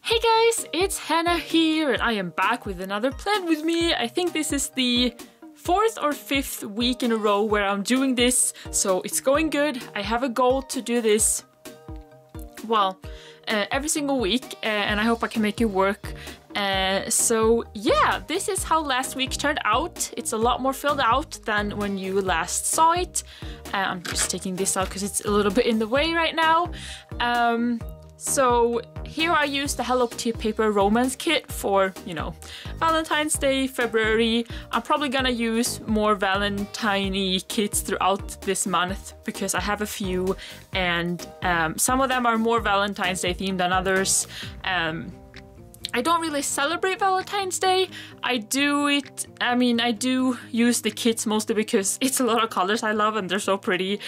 Hey guys, it's Hannah here and I am back with another plan with me. I think this is the 4th or 5th week in a row where I'm doing this, so it's going good. I have a goal to do this, well, every single week, and I hope I can make it work. So yeah, this is how last week turned out. It's a lot more filled out than when you last saw it. I'm just taking this out because it's a little bit in the way right now. So here I used the Hello Kitty paper romance kit for, you know, Valentine's Day, February. I'm probably gonna use more Valentine-y kits throughout this month because I have a few, and some of them are more Valentine's Day themed than others. I don't really celebrate Valentine's Day. I do use the kits mostly because it's a lot of colors I love and they're so pretty.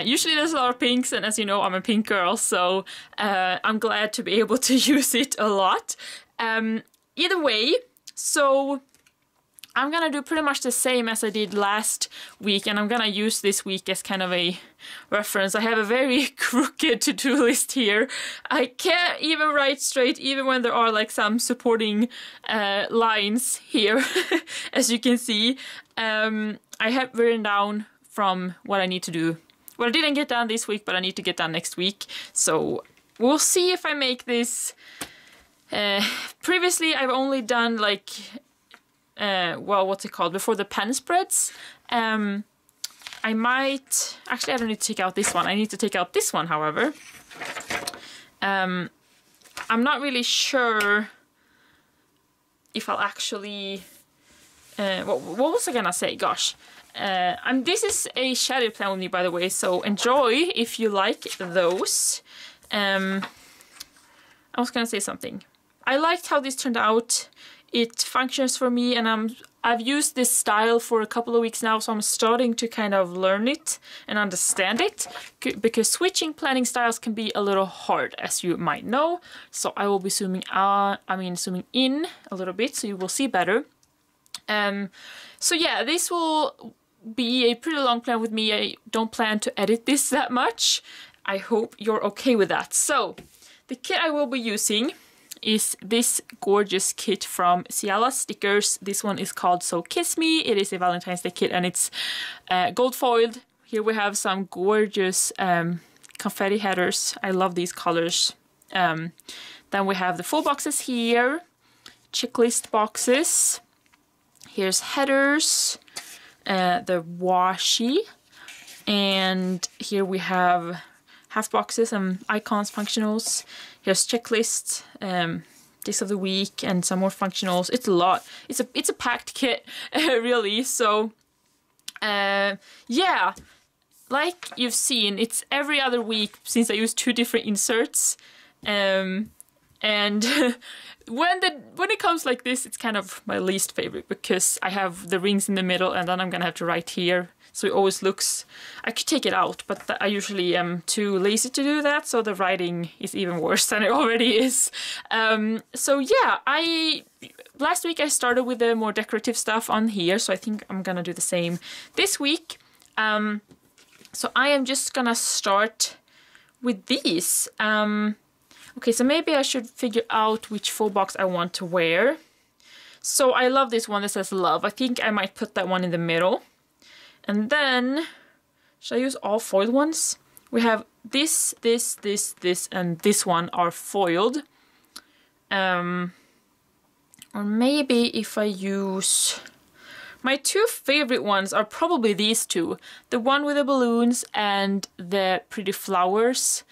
Usually there's a lot of pinks, and as you know, I'm a pink girl, so I'm glad to be able to use it a lot. Either way, so I'm gonna do pretty much the same as I did last week, and I'm gonna use this week as kind of a reference. I have a very crooked to-do list here. I can't even write straight, even when there are like some supporting lines here, as you can see. I have written down from what I need to do. What I didn't get done this week, but I need to get done next week. So we'll see if I make this. Previously, I've only done like well, what's it called? Before the pen spreads. I might... Actually, I don't need to take out this one. I need to take out this one, however. I'm not really sure if I'll actually... what was I gonna say? Gosh. This is a Chatty plan with me, by the way, so enjoy if you like those. I was gonna say something. I liked how this turned out. It functions for me, and I've used this style for a couple of weeks now, so I'm starting to kind of learn it and understand it, because switching planning styles can be a little hard, as you might know. So I will be zooming in a little bit so you will see better. So yeah, this will be a pretty long plan with me. I don't plan to edit this that much. I hope you're okay with that. So the kit I will be using is this gorgeous kit from SiellaStickers. This one is called So Kiss Me. It is a Valentine's Day kit, and it's gold foiled. Here we have some gorgeous confetti headers. I love these colors. Then we have the full boxes here, checklist boxes. Here's headers, the washi, and here we have half boxes and icons, functionals. Here's checklists, days of the week, and some more functionals. It's a lot. It's a packed kit, really. So, yeah, like you've seen, it's every other week since I used 2 different inserts. And when it comes like this, it's kind of my least favorite because I have the rings in the middle, and then I'm gonna have to write here. So it always looks... I could take it out, but I usually am too lazy to do that, so the writing is even worse than it already is. So yeah, last week I started with the more decorative stuff on here, so I think I'm gonna do the same this week. So I am just gonna start with these. Okay, so maybe I should figure out which full box I want to wear. So I love this one that says love. I think I might put that one in the middle. And then, should I use all foiled ones? We have this, and this one are foiled. Or maybe if I use... My 2 favorite ones are probably these 2. The one with the balloons and the pretty flowers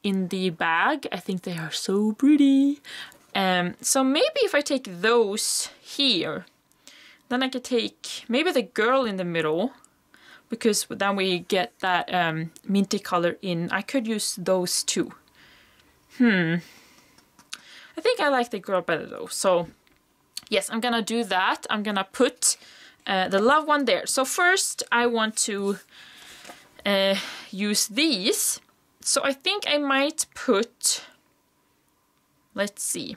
in the bag. I think they are so pretty. So maybe if I take those here, then I could take maybe the girl in the middle, because then we get that minty color in. I could use those 2. I think I like the girl better though. So yes, I'm gonna do that. I'm gonna put the love one there. So first I want to use these. So I think I might put, let's see.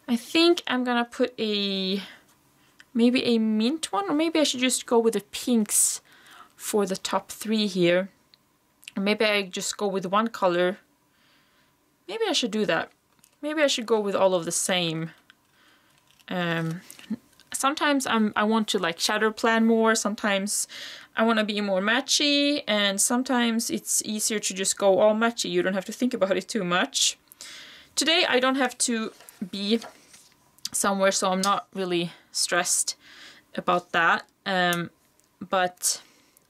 I think I'm gonna put maybe a mint one, or maybe I should just go with the pinks for the top 3 here. Or maybe I just go with one color. Maybe I should do that. maybe I should go with all of the same. Sometimes I want to like shadow plan more, sometimes I want to be more matchy, and sometimes it's easier to just go all matchy. You don't have to think about it too much. Today I don't have to be somewhere, so I'm not really stressed about that. But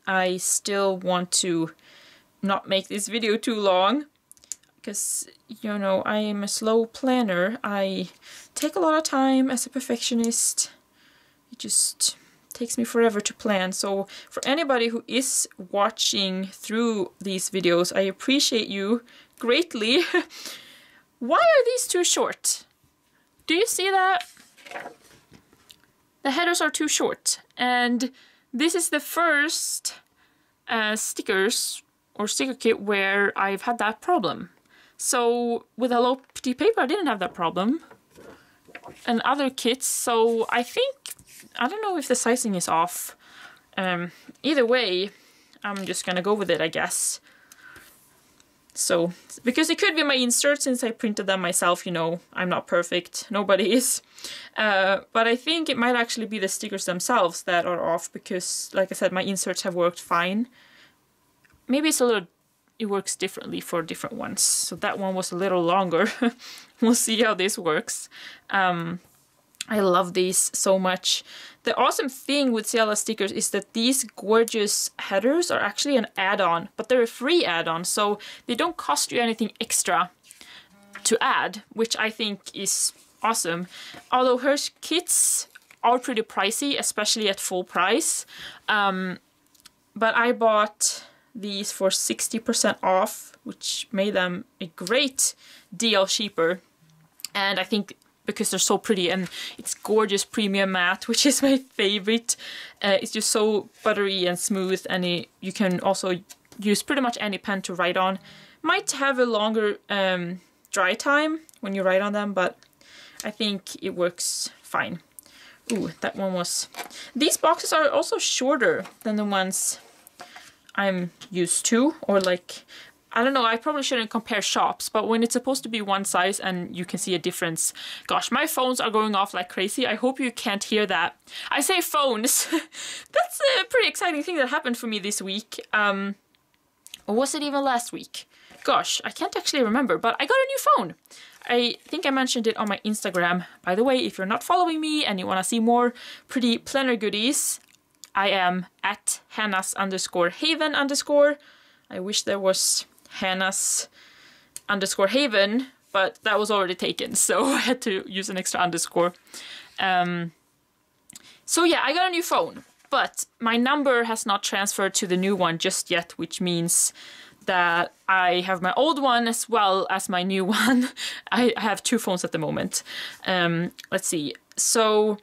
I still want to not make this video too long, because, you know, I am a slow planner. I take a lot of time as a perfectionist. It just takes me forever to plan. So for anybody who is watching through these videos, I appreciate you greatly. Why are these too short? Do you see that? The headers are too short, and this is the first stickers or sticker kit where I've had that problem. So with Hello Kitty paper I didn't have that problem, and other kits, so I don't know if the sizing is off. Either way, I'm just gonna go with it, I guess. So, because it could be my inserts since I printed them myself, you know, I'm not perfect, nobody is. But I think it might actually be the stickers themselves that are off, because, like I said, my inserts have worked fine. Maybe it works differently for different ones. So that one was a little longer. We'll see how this works. I love these so much. The awesome thing with SiellaStickers is that these gorgeous headers are actually an add-on, but they're a free add-on, so they don't cost you anything extra to add, which I think is awesome. Although her kits are pretty pricey, especially at full price. But I bought these for 60% off, which made them a great deal cheaper. And I think because they're so pretty, and it's gorgeous premium matte, which is my favorite. It's just so buttery and smooth, and you can also use pretty much any pen to write on. Might have a longer dry time when you write on them, but I think it works fine. Ooh, that one was... These boxes are also shorter than the ones I'm used to, or like... I don't know, I probably shouldn't compare shops, but when it's supposed to be one size and you can see a difference. Gosh, my phones are going off like crazy. I hope you can't hear that. I say phones. That's a pretty exciting thing that happened for me this week. Or was it even last week? Gosh, I can't actually remember, but I got a new phone. I think I mentioned it on my Instagram. By the way, if you're not following me and you want to see more pretty planner goodies, I am at Hannahs_Haven_. I wish there was Hannahs_Haven, but that was already taken, so I had to use an extra underscore. So yeah, I got a new phone, but my number has not transferred to the new one just yet, which means that I have my old one as well as my new one. I have two phones at the moment. Let's see. So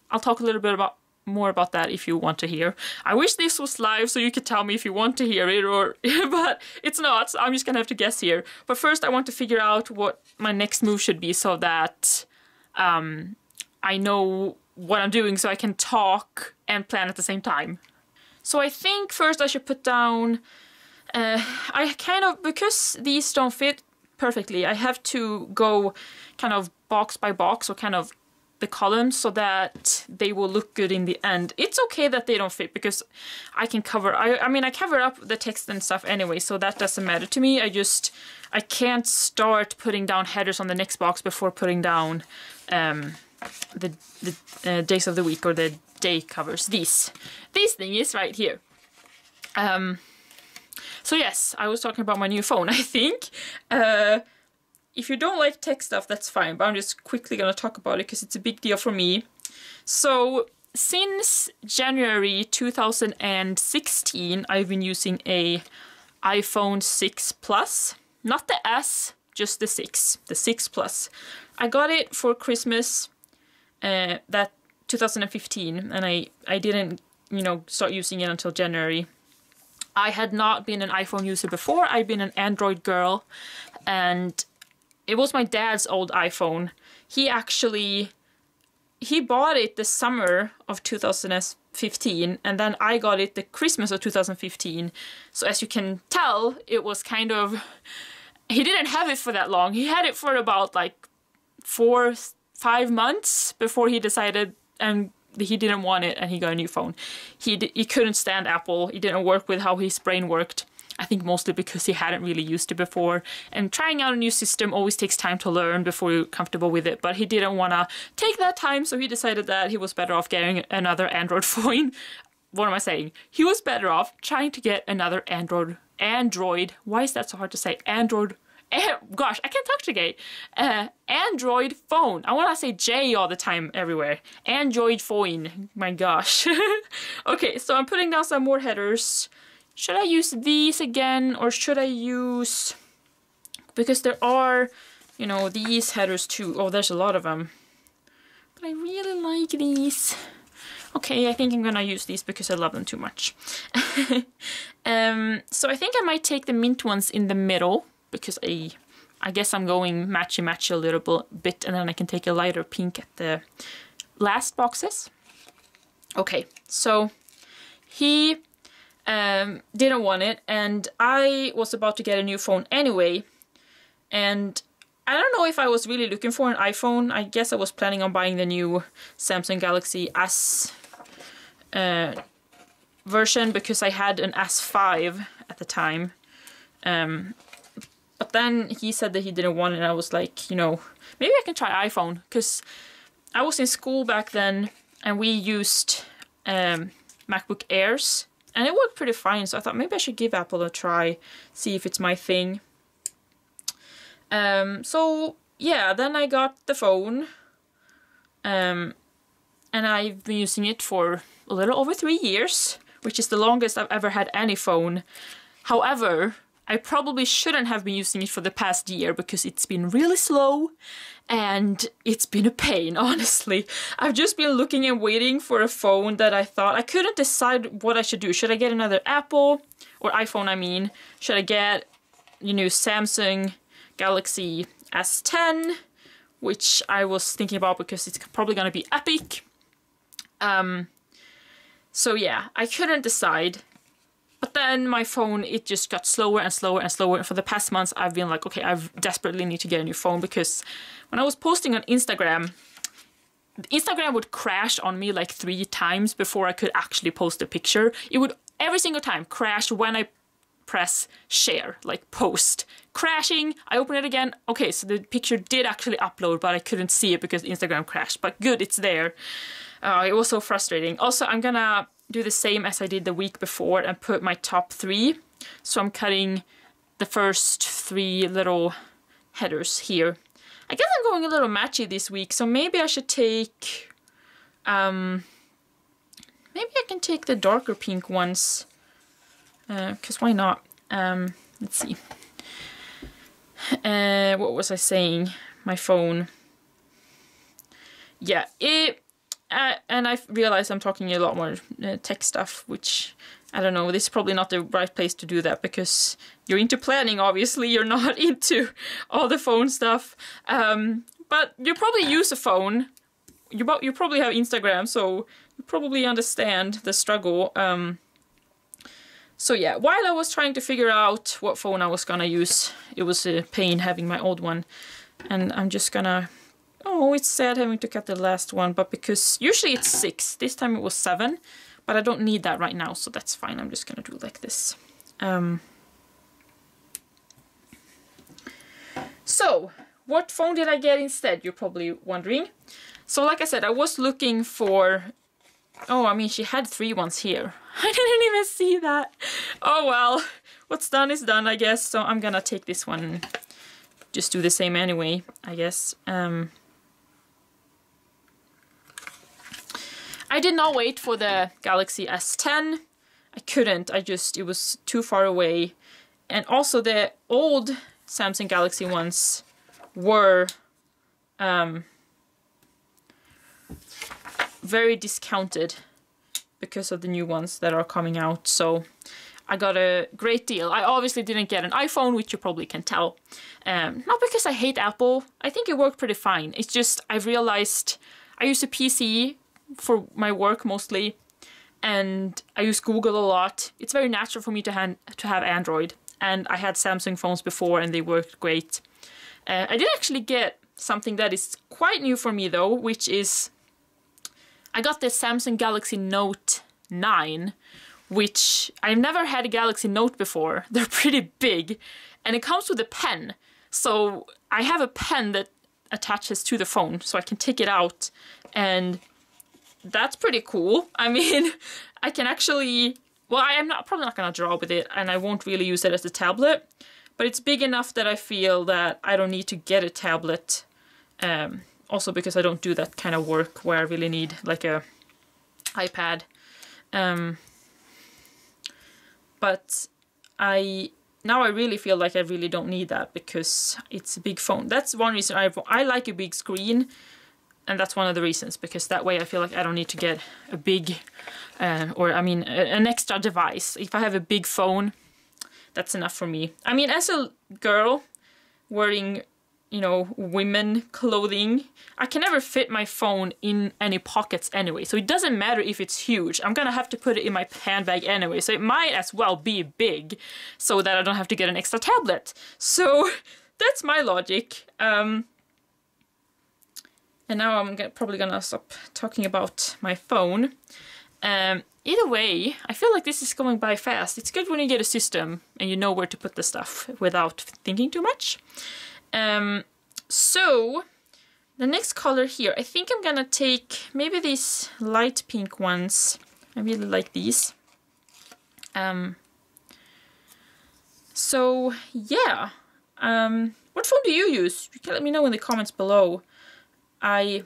I'll talk a little bit more about that if you want to hear. I wish this was live so you could tell me if you want to hear it, or but it's not, so I'm just gonna have to guess here. But first I want to figure out what my next move should be so that I know what I'm doing, so I can talk and plan at the same time. So I think first I should put down I kind of, because these don't fit perfectly, I have to go kind of box by box, or kind of the columns, so that they will look good in the end. It's okay that they don't fit, because I can cover, I mean I cover up the text and stuff anyway, so that doesn't matter to me. I can't start putting down headers on the next box before putting down the days of the week, or the day covers. These thingies right here. So yes, I was talking about my new phone, I think. If you don't like tech stuff, that's fine, but I'm just quickly gonna talk about it because it's a big deal for me. So, since January 2016, I've been using a iPhone 6 Plus. Not the S, just the 6 Plus. I got it for Christmas, that 2015, and I didn't, you know, start using it until January. I had not been an iPhone user before. I'd been an Android girl, and it was my dad's old iPhone. He bought it the summer of 2015, and then I got it the Christmas of 2015. So as you can tell, it was kind of He didn't have it for that long. He had it for about like 4-5 months before he decided he didn't want it and he got a new phone. He couldn't stand Apple. It didn't work with how his brain worked. I think mostly because he hadn't really used it before. And trying out a new system always takes time to learn before you're comfortable with it. But he didn't want to take that time, so he decided that he was better off getting another Android phone. What am I saying? He was better off trying to get another Android. Why is that so hard to say? Gosh, I can't talk today. Android phone. I want to say J all the time everywhere. Android phone. My gosh. Okay, so I'm putting down some more headers. Should I use these again, or should I use... Because there are, you know, these headers too. Oh, there's a lot of them. But I really like these. Okay, I think I'm gonna use these because I love them too much. So I think I might take the mint ones in the middle, because I guess I'm going matchy-matchy a little bit, and then I can take a lighter pink at the last boxes. Okay, so he didn't want it, and I was about to get a new phone anyway, and I don't know if I was really looking for an iPhone. I guess I was planning on buying the new Samsung Galaxy S version, because I had an S5 at the time. But then he said that he didn't want it, and I was like, you know, maybe I can try iPhone, because I was in school back then, and we used MacBook Airs, and it worked pretty fine, so I thought maybe I should give Apple a try, see if it's my thing. So yeah, then I got the phone, and I've been using it for a little over 3 years, which is the longest I've ever had any phone. However, I probably shouldn't have been using it for the past year, because it's been really slow and it's been a pain, honestly. I've just been looking and waiting for a phone that I thought I couldn't decide what I should do. Should I get another Apple, or iPhone I mean? Should I get, you know, Samsung Galaxy S10, which I was thinking about because it's probably gonna be epic. So yeah, I couldn't decide. But then my phone, it just got slower and slower and slower. And for the past months, I've been like, okay, I desperately need to get a new phone, because when I was posting on Instagram, Instagram would crash on me like 3 times before I could actually post a picture. It would every single time crash when I press share, like post. Crashing, I open it again. Okay, so the picture did actually upload, but I couldn't see it because Instagram crashed. But good, it's there. It was so frustrating. Also, I'm gonna do the same as I did the week before and put my top 3. So I'm cutting the first 3 little headers here. I guess I'm going a little matchy this week, so maybe I should take... maybe I can take the darker pink ones, because why not? Let's see. What was I saying? My phone. Yeah, and I realized I'm talking a lot more tech stuff, which, I don't know, this is probably not the right place to do that, because you're into planning, obviously, you're not into all the phone stuff. But you probably use a phone, you probably have Instagram, so you probably understand the struggle. So yeah, while I was trying to figure out what phone I was gonna use, it was a pain having my old one, and I'm just gonna... Oh, it's sad having to cut the last one, but because usually it's 6, this time it was 7, but I don't need that right now, so that's fine. I'm just gonna do like this. So, what phone did I get instead? You're probably wondering. So, like I said, I was looking for... Oh, I mean, she had 3 ones here. I didn't even see that. Oh well, what's done is done, I guess. So I'm gonna take this one and just do the same anyway, I guess. I did not wait for the Galaxy S10. I couldn't, it was too far away. And also the old Samsung Galaxy ones were very discounted because of the new ones that are coming out. So I got a great deal. I obviously didn't get an iPhone, which you probably can tell. Not because I hate Apple. I think it worked pretty fine. It's just I realized I use a PC for my work mostly, and I use Google a lot. It's very natural for me to have Android. and I had Samsung phones before and they worked great. I did actually get something that is quite new for me though, which is I got the Samsung Galaxy Note 9, which I've never had a Galaxy Note before. They're pretty big, and it comes with a pen. So I have a pen that attaches to the phone, so I can take it out, and that's pretty cool. I mean, I can actually, well, I am probably not gonna draw with it, and I won't really use it as a tablet, but it's big enough that I feel that I don't need to get a tablet. Also because I don't do that kind of work where I really need like a iPad. But now I really feel like I really don't need that because it's a big phone. That's one reason I like a big screen, and that's one of the reasons, because that way I feel like I don't need to get a big, an extra device. If I have a big phone, that's enough for me. I mean, as a girl wearing, you know, women clothing, I can never fit my phone in any pockets anyway, so it doesn't matter if it's huge. I'm gonna have to put it in my handbag anyway, so it might as well be big so that I don't have to get an extra tablet. So that's my logic. And now I'm probably gonna stop talking about my phone. Either way, I feel like this is going by fast. It's good when you get a system and you know where to put the stuff without thinking too much. So the next color here, I think I'm gonna take maybe these light pink ones. I really like these. So yeah, what phone do you use? You can let me know in the comments below. I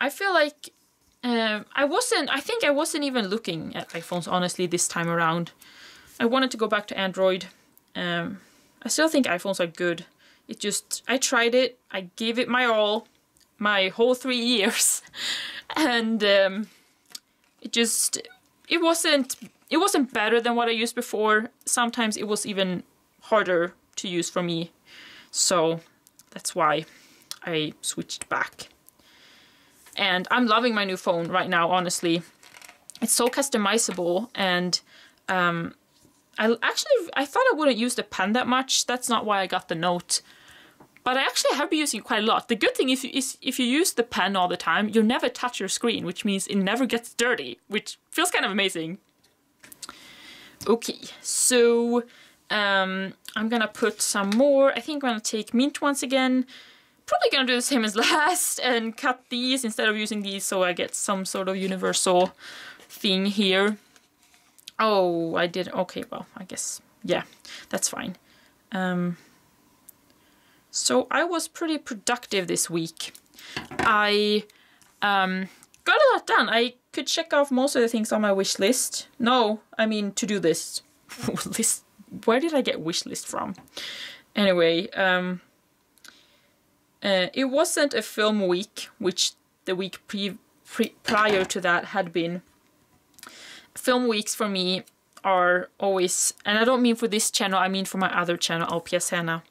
feel like I think I wasn't even looking at iPhones honestly this time around. I wanted to go back to Android. I still think iPhones are good. It just, I tried it, I gave it my all, my whole 3 years, and it wasn't better than what I used before. Sometimes it was even harder to use for me, so that's why I switched back. And I'm loving my new phone right now, honestly. It's so customizable, and I thought I wouldn't use the pen that much. That's not why I got the Note. But I actually have been using it quite a lot. The good thing is if you use the pen all the time, you never touch your screen, which means it never gets dirty, which feels kind of amazing. Okay, so I'm gonna put some more. I think I'm gonna take mint ones again. Probably gonna do the same as last and cut these instead of using these, so I get some sort of universal thing here. Oh, I did. Okay, well, I guess, yeah, that's fine. So I was pretty productive this week. I got a lot done. I could check off most of the things on my wish list. No, I mean to-do list. List. Where did I get wish list from? Anyway, it wasn't a film week, which the week prior to that had been. Film weeks for me are always, and I don't mean for this channel, I mean for my other channel, LPS Hannah.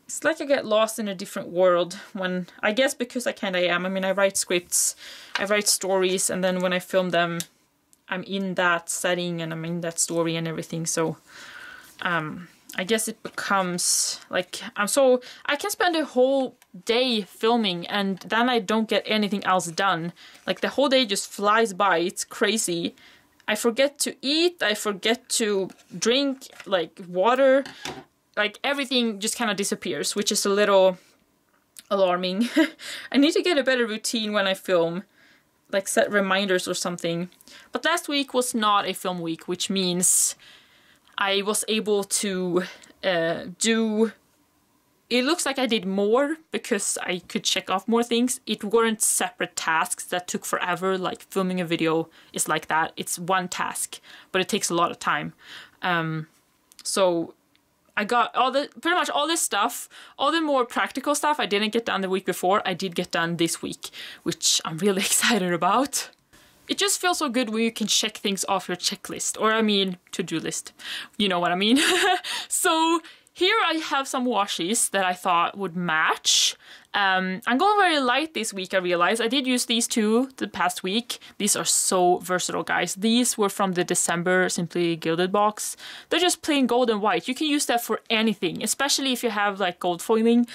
It's like I get lost in a different world when, I guess because I kind of am. I mean, I write scripts, I write stories, and then when I film them, I'm in that setting and I'm in that story and everything. So, I guess it becomes like, I can spend a whole day filming and then I don't get anything else done. Like the whole day just flies by. It's crazy. I forget to eat. I forget to drink like water. Like everything just kind of disappears, which is a little alarming. I need to get a better routine when I film, like set reminders or something. But last week was not a film week, which means I was able to do... It looks like I did more because I could check off more things. It weren't separate tasks that took forever, like filming a video is like that. It's one task, but it takes a lot of time. So I got pretty much all this stuff, all the more practical stuff I didn't get done the week before, I did get done this week, which I'm really excited about. It just feels so good when you can check things off your checklist, or I mean, to-do list. You know what I mean? So here I have some washes that I thought would match. I'm going very light this week, I realized. I did use these two the past week. These are so versatile, guys. These were from the December Simply Gilded box. They're just plain gold and white. You can use that for anything, especially if you have like gold foiling.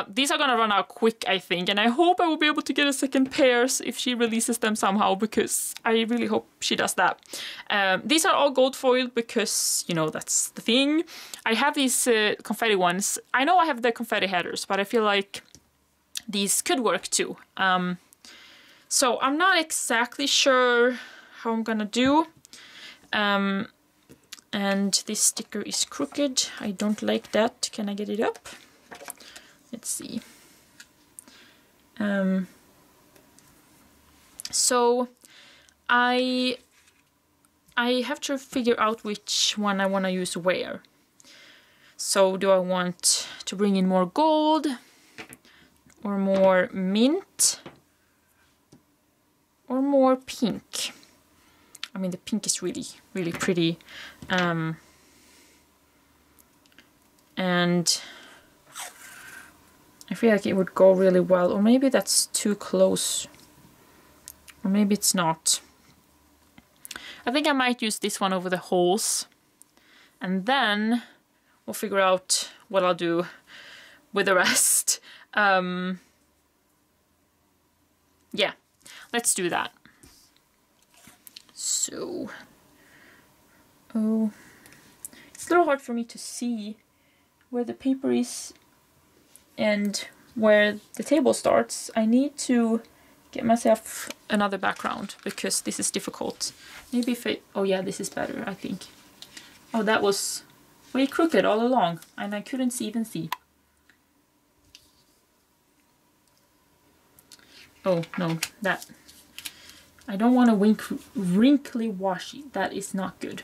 These are gonna run out quick, I think, and I hope I will be able to get a second pairs if she releases them somehow, because I really hope she does that. These are all gold foiled because, you know, that's the thing. I have these confetti ones. I know I have the confetti headers, but I feel like these could work too. So I'm not exactly sure how I'm gonna do. And this sticker is crooked. I don't like that. Can I get it up? Let's see. So I have to figure out which one I want to use where. So do I want to bring in more gold or more mint or more pink? I mean, the pink is really, really pretty. And I feel like it would go really well, or maybe that's too close, or maybe it's not. I think I might use this one over the holes, and then we'll figure out what I'll do with the rest. Yeah, let's do that. So, oh, it's a little hard for me to see where the paper is and where the table starts. I need to get myself another background because this is difficult. Maybe if it, oh yeah, this is better, I think. Oh, that was way crooked all along and I couldn't even see. Oh no, that, I don't want a wrinkly washi. That is not good.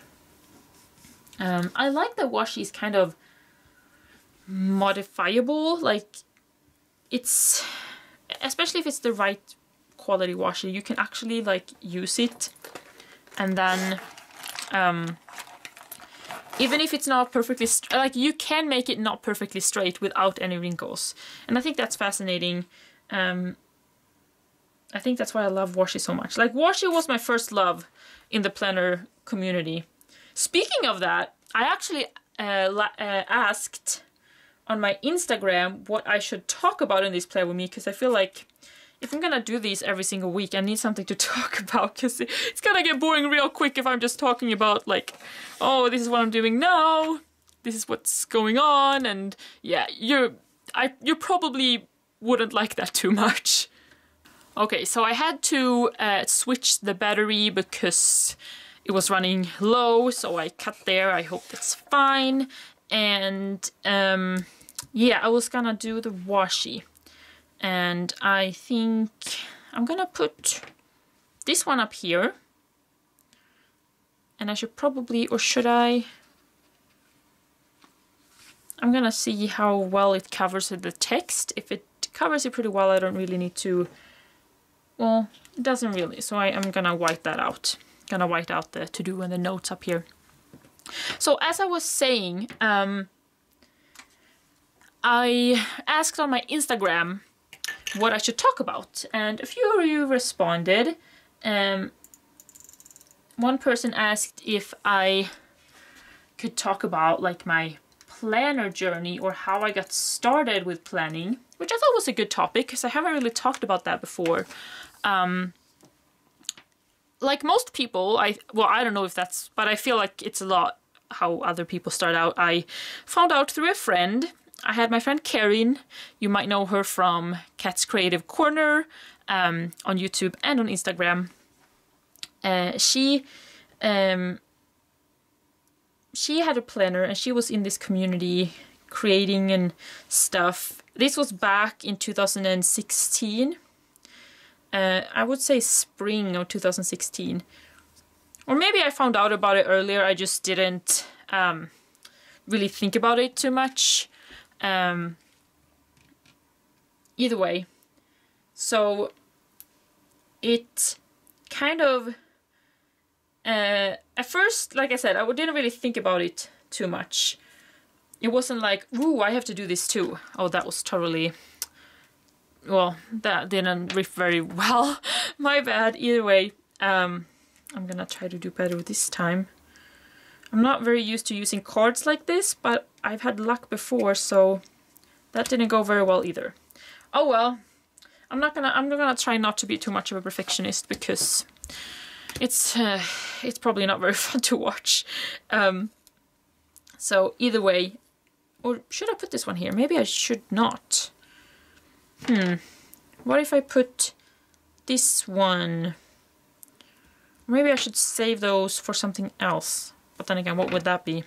I like that washi is kind of modifiable, like it's, especially if it's the right quality washi, you can actually like use it and then even if it's not perfectly like you can make it not perfectly straight without any wrinkles, and I think that's fascinating. I think that's why I love washi so much. Like, washi was my first love in the planner community. Speaking of that, I actually asked on my Instagram what I should talk about in this Play With Me, because I feel like if I'm gonna do these every single week, I need something to talk about, because it's gonna get boring real quick if I'm just talking about like, oh, this is what I'm doing now, this is what's going on, and yeah, you probably wouldn't like that too much. Okay, so I had to switch the battery because it was running low, so I cut there. I hope that's fine. And yeah, I was gonna do the washi, and I think I'm gonna put this one up here, and I should probably, or should I? I'm gonna see how well it covers the text. If it covers it pretty well, I don't really need to, well, it doesn't really, so I'm gonna white that out. Gonna white out the to-do and the notes up here. So as I was saying, I asked on my Instagram what I should talk about, and a few of you responded. One person asked if I could talk about like my planner journey or how I got started with planning, which I thought was a good topic because I haven't really talked about that before. Like most people, well, I don't know if that's, but I feel like it's a lot how other people start out. I found out through a friend. I had my friend Karin. You might know her from Cat's Creative Corner on YouTube and on Instagram. She had a planner and she was in this community creating and stuff. This was back in 2016. I would say spring of 2016. Or maybe I found out about it earlier, I just didn't really think about it too much. Either way. So it kind of, at first, like I said, I didn't really think about it too much. It wasn't like, ooh, I have to do this too. Oh, that was totally well, that didn't riff very well. My bad. Either way, I'm gonna try to do better this time. I'm not very used to using cards like this, but I've had luck before, so that didn't go very well either. Oh well. I'm gonna try not to be too much of a perfectionist, because it's probably not very fun to watch. So either way, or should I put this one here? Maybe I should not. What if I put this one? Maybe I should save those for something else. But then again, what would that be?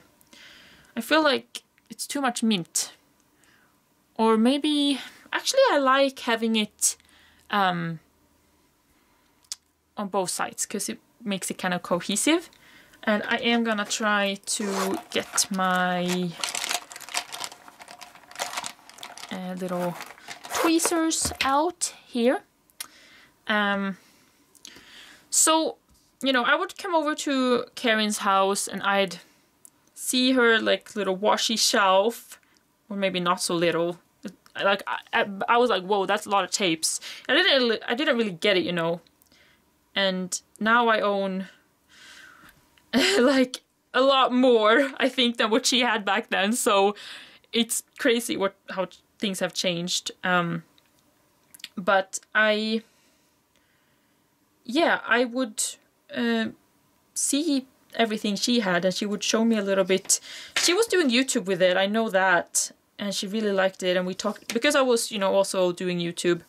I feel like it's too much mint. Or maybe... Actually, I like having it on both sides, because it makes it kind of cohesive. And I am gonna try to get my little tweezers out here. So, you know, I would come over to Karen's house and I'd see her like little washi shelf, or maybe not so little. Like I was like, whoa, that's a lot of tapes. I didn't really get it, you know. And now I own like a lot more, I think, than what she had back then. So it's crazy how things have changed. But I would see everything she had, and she would show me a little bit. She was doing YouTube with it, I know that. And she really liked it, and we talked, because I was, you know, also doing YouTube.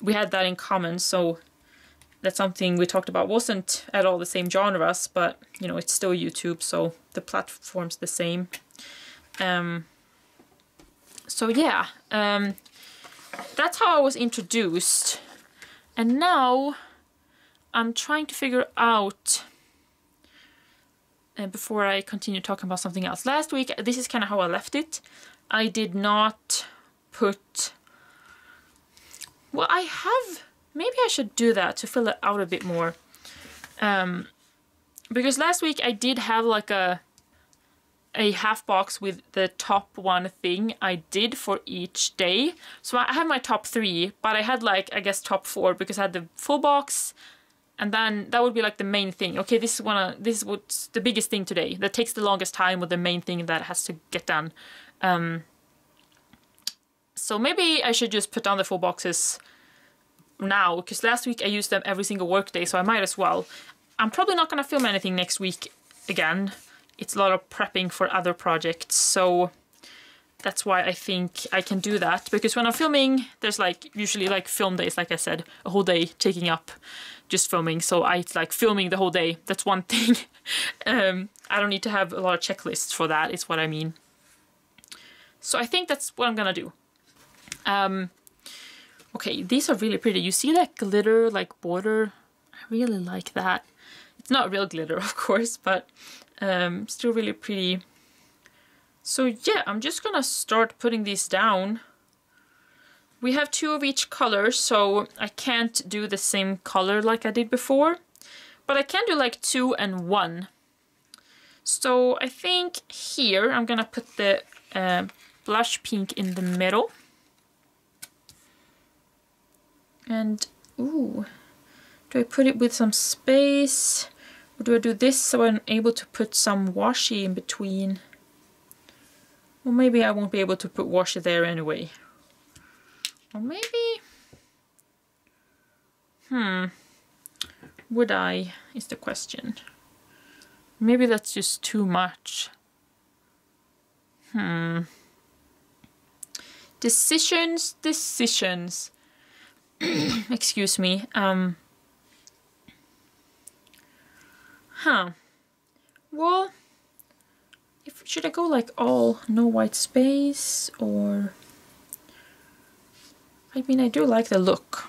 We had that in common, so that's something we talked about. Wasn't at all the same genres, but, you know, it's still YouTube, so the platform's the same. So yeah, that's how I was introduced. And now I'm trying to figure out... before I continue talking about something else. Last week, this is kind of how I left it. I did not put... Well, I have... Maybe I should do that to fill it out a bit more. Because last week I did have like a half box with the top one thing I did for each day. So I had my top 3, but I had like, I guess, top 4, because I had the full box. And then that would be like the main thing. Okay, this is what's the biggest thing today. That takes the longest time, with the main thing that has to get done. So maybe I should just put down the full boxes now, because last week I used them every single work day, so I might as well. I'm probably not going to film anything next week again. It's a lot of prepping for other projects, so that's why I think I can do that. Because when I'm filming, there's like usually like film days, like I said, a whole day taking up just filming. So it's like filming the whole day. That's one thing. I don't need to have a lot of checklists for that, is what I mean. So I think that's what I'm gonna do. Okay, these are really pretty. You see that glitter like border? I really like that. It's not real glitter, of course, but still really pretty. So yeah, I'm just gonna start putting these down. We have 2 of each color, so I can't do the same color like I did before. But I can do like 2 and 1. So I think here I'm gonna put the blush pink in the middle. And, ooh, do I put it with some space? Or do I do this so I'm able to put some washi in between? Well, maybe I won't be able to put washi there anyway. Or maybe... Would I, is the question. Maybe that's just too much. Decisions. Excuse me. Well, should I go like all no white space, or... I mean, I do like the look.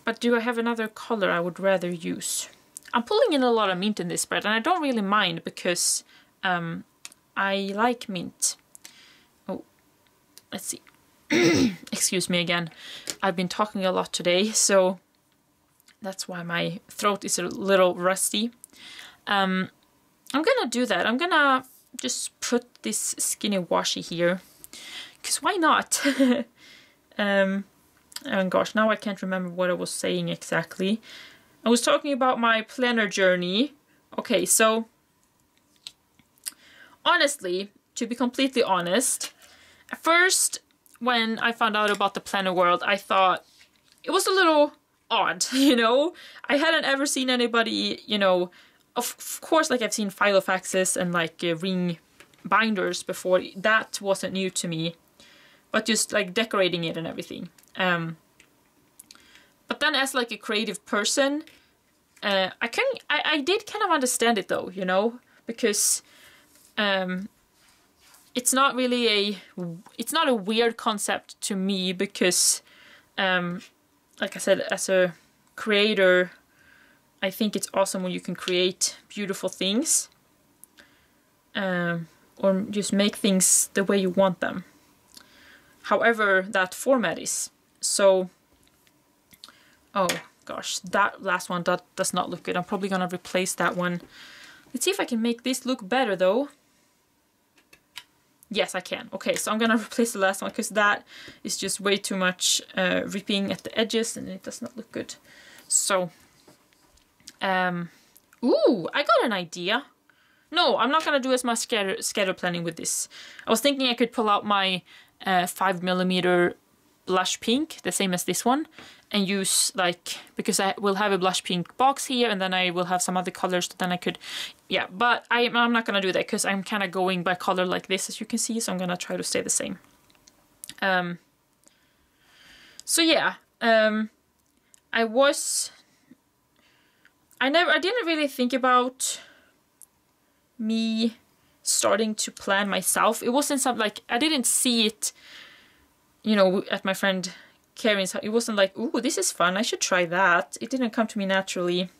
But do I have another color I would rather use? I'm pulling in a lot of mint in this spread, and I don't really mind, because I like mint. Oh, let's see. Excuse me again. I've been talking a lot today, so that's why my throat is a little rusty. I'm gonna do that. I'm gonna just put this skinny washi here, because why not? And gosh, now I can't remember what I was saying exactly. I was talking about my planner journey. Okay, so honestly, to be completely honest, at first when I found out about the planner world, I thought it was a little odd, you know? I hadn't ever seen anybody, you know, of course, like I've seen filofaxes and like ring binders before. That wasn't new to me, but just like decorating it and everything. But then as like a creative person, I did kind of understand it though, you know, because it's not really it's not a weird concept to me, because like I said, as a creator, I think it's awesome when you can create beautiful things, or just make things the way you want them, however that format is. So, oh gosh, that last one, that does not look good. I'm probably gonna replace that one. Let's see if I can make this look better though. Yes, I can. Okay, so I'm gonna replace the last one because that is just way too much ripping at the edges and it does not look good. So, ooh, I got an idea. No, I'm not gonna do as much scatter planning with this. I was thinking I could pull out my 5mm blush pink, the same as this one, and use like, because I will have a blush pink box here and then I will have some other colors that then I could, yeah, but I'm not gonna do that because I'm kind of going by color like this, as you can see, so I'm gonna try to stay the same. So yeah, I didn't really think about me starting to plan myself. It wasn't something like, I didn't see it, you know, at my friend Karen's. It wasn't like, ooh, this is fun, I should try that. It didn't come to me naturally.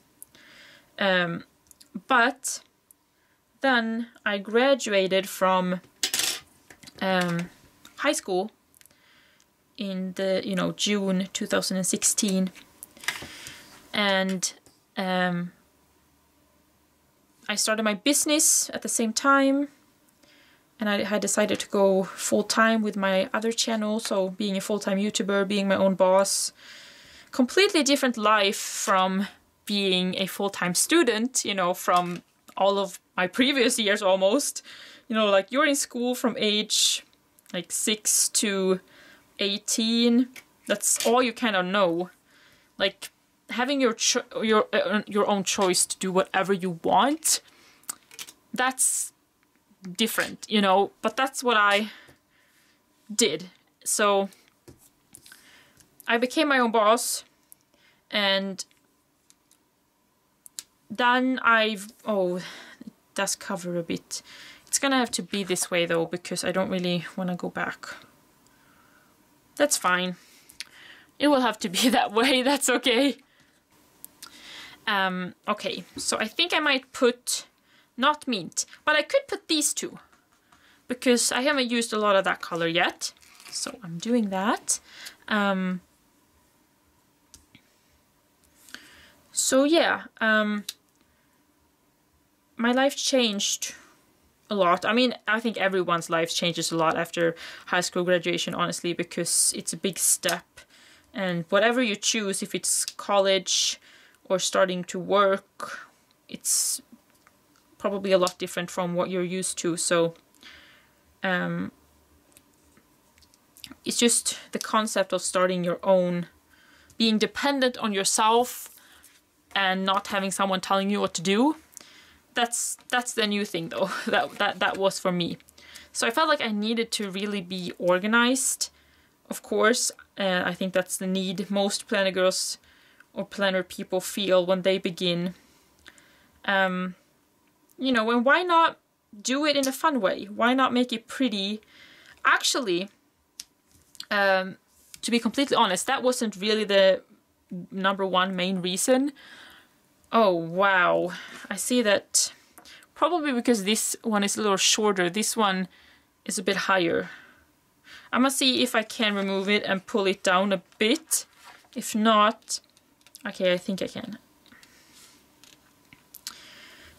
But then I graduated from high school in the, you know, June 2016, and I started my business at the same time, and I had decided to go full-time with my other channel, so being a full-time YouTuber, being my own boss. Completely different life from being a full-time student, you know, from all of my previous years almost. You know, like you're in school from age like 6 to 18. That's all you kind of know. Like having your own choice to do whatever you want, that's different, you know, but that's what I did. So I became my own boss, and then oh, it does cover a bit. It's gonna have to be this way though, because I don't really want to go back. That's fine. It will have to be that way, that's okay. Okay, so I think I might put, not mint, but I could put these two, because I haven't used a lot of that color yet, so I'm doing that. So yeah, my life changed a lot. I mean, I think everyone's life changes a lot after high school graduation, honestly, because it's a big step, and whatever you choose, if it's college or starting to work, it's probably a lot different from what you're used to. So it's just the concept of starting your own, being dependent on yourself and not having someone telling you what to do. That's the new thing though. that was for me. So I felt like I needed to really be organized. Of course, I think that's the need most planner girls or planner people feel when they begin. You know, and why not do it in a fun way? Why not make it pretty? Actually, to be completely honest, that wasn't really the #1 main reason. Oh, wow. I see that. Probably because this one is a little shorter. This one is a bit higher. I'm gonna see if I can remove it and pull it down a bit. If not, okay, I think I can.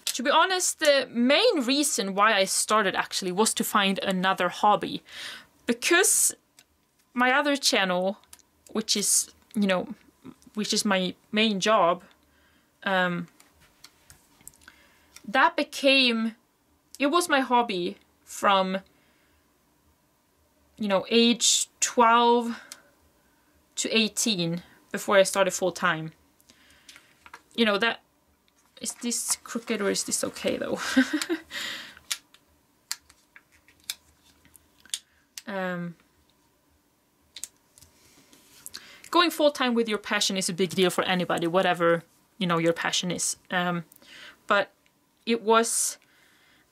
To be honest, the main reason why I started actually was to find another hobby. because my other channel, which is, you know, which is my main job, that became, it was my hobby from, you know, age 12 to 18 before I started full time. You know, that, is this crooked or is this okay though? Going full time with your passion is a big deal for anybody, whatever, you know, your passion is. But it was,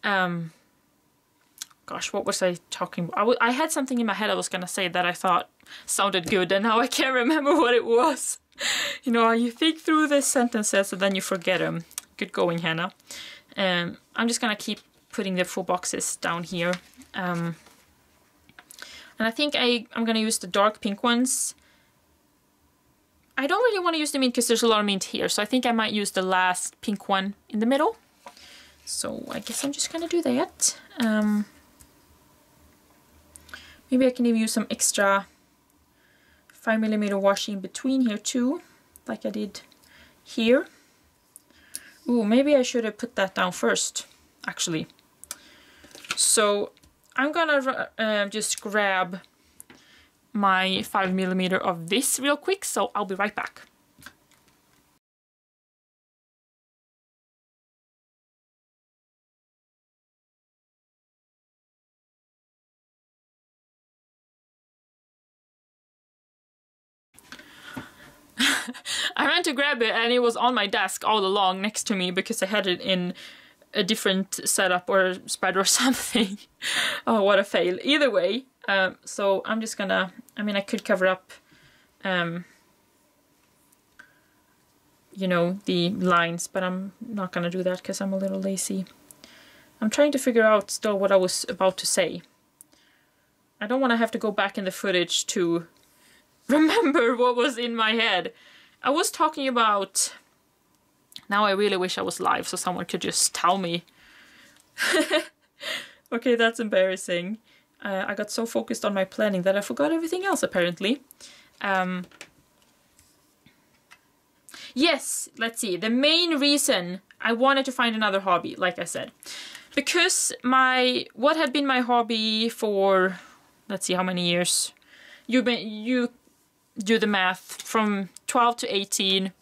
gosh, what was I talking about? I had something in my head I was gonna say that I thought sounded good, and now I can't remember what it was. You know, you think through the sentences and then you forget them. Good going, Hannah. I'm just gonna keep putting the full boxes down here. And I think I'm gonna use the dark pink ones. I don't really want to use the mint because there's a lot of mint here, so I think I might use the last pink one in the middle. So I guess I'm just gonna do that. Maybe I can even use some extra 5mm washi in between here too, like I did here. Ooh, maybe I should have put that down first, actually. So I'm gonna just grab my 5mm of this real quick, so I'll be right back. I ran to grab it and it was on my desk all along next to me because I had it in a different setup or spread or something. Oh, what a fail. Either way, so I'm just gonna, I mean, I could cover up, you know, the lines, but I'm not gonna do that because I'm a little lazy. I'm trying to figure out still what I was about to say. I don't want to have to go back in the footage to remember what was in my head. I was talking about, now I really wish I was live so someone could just tell me. Okay, that's embarrassing. I got so focused on my planning that I forgot everything else apparently. Yes, let's see. The main reason I wanted to find another hobby, like I said, because what had been my hobby for, let's see how many years. You do the math, from 12 to 18.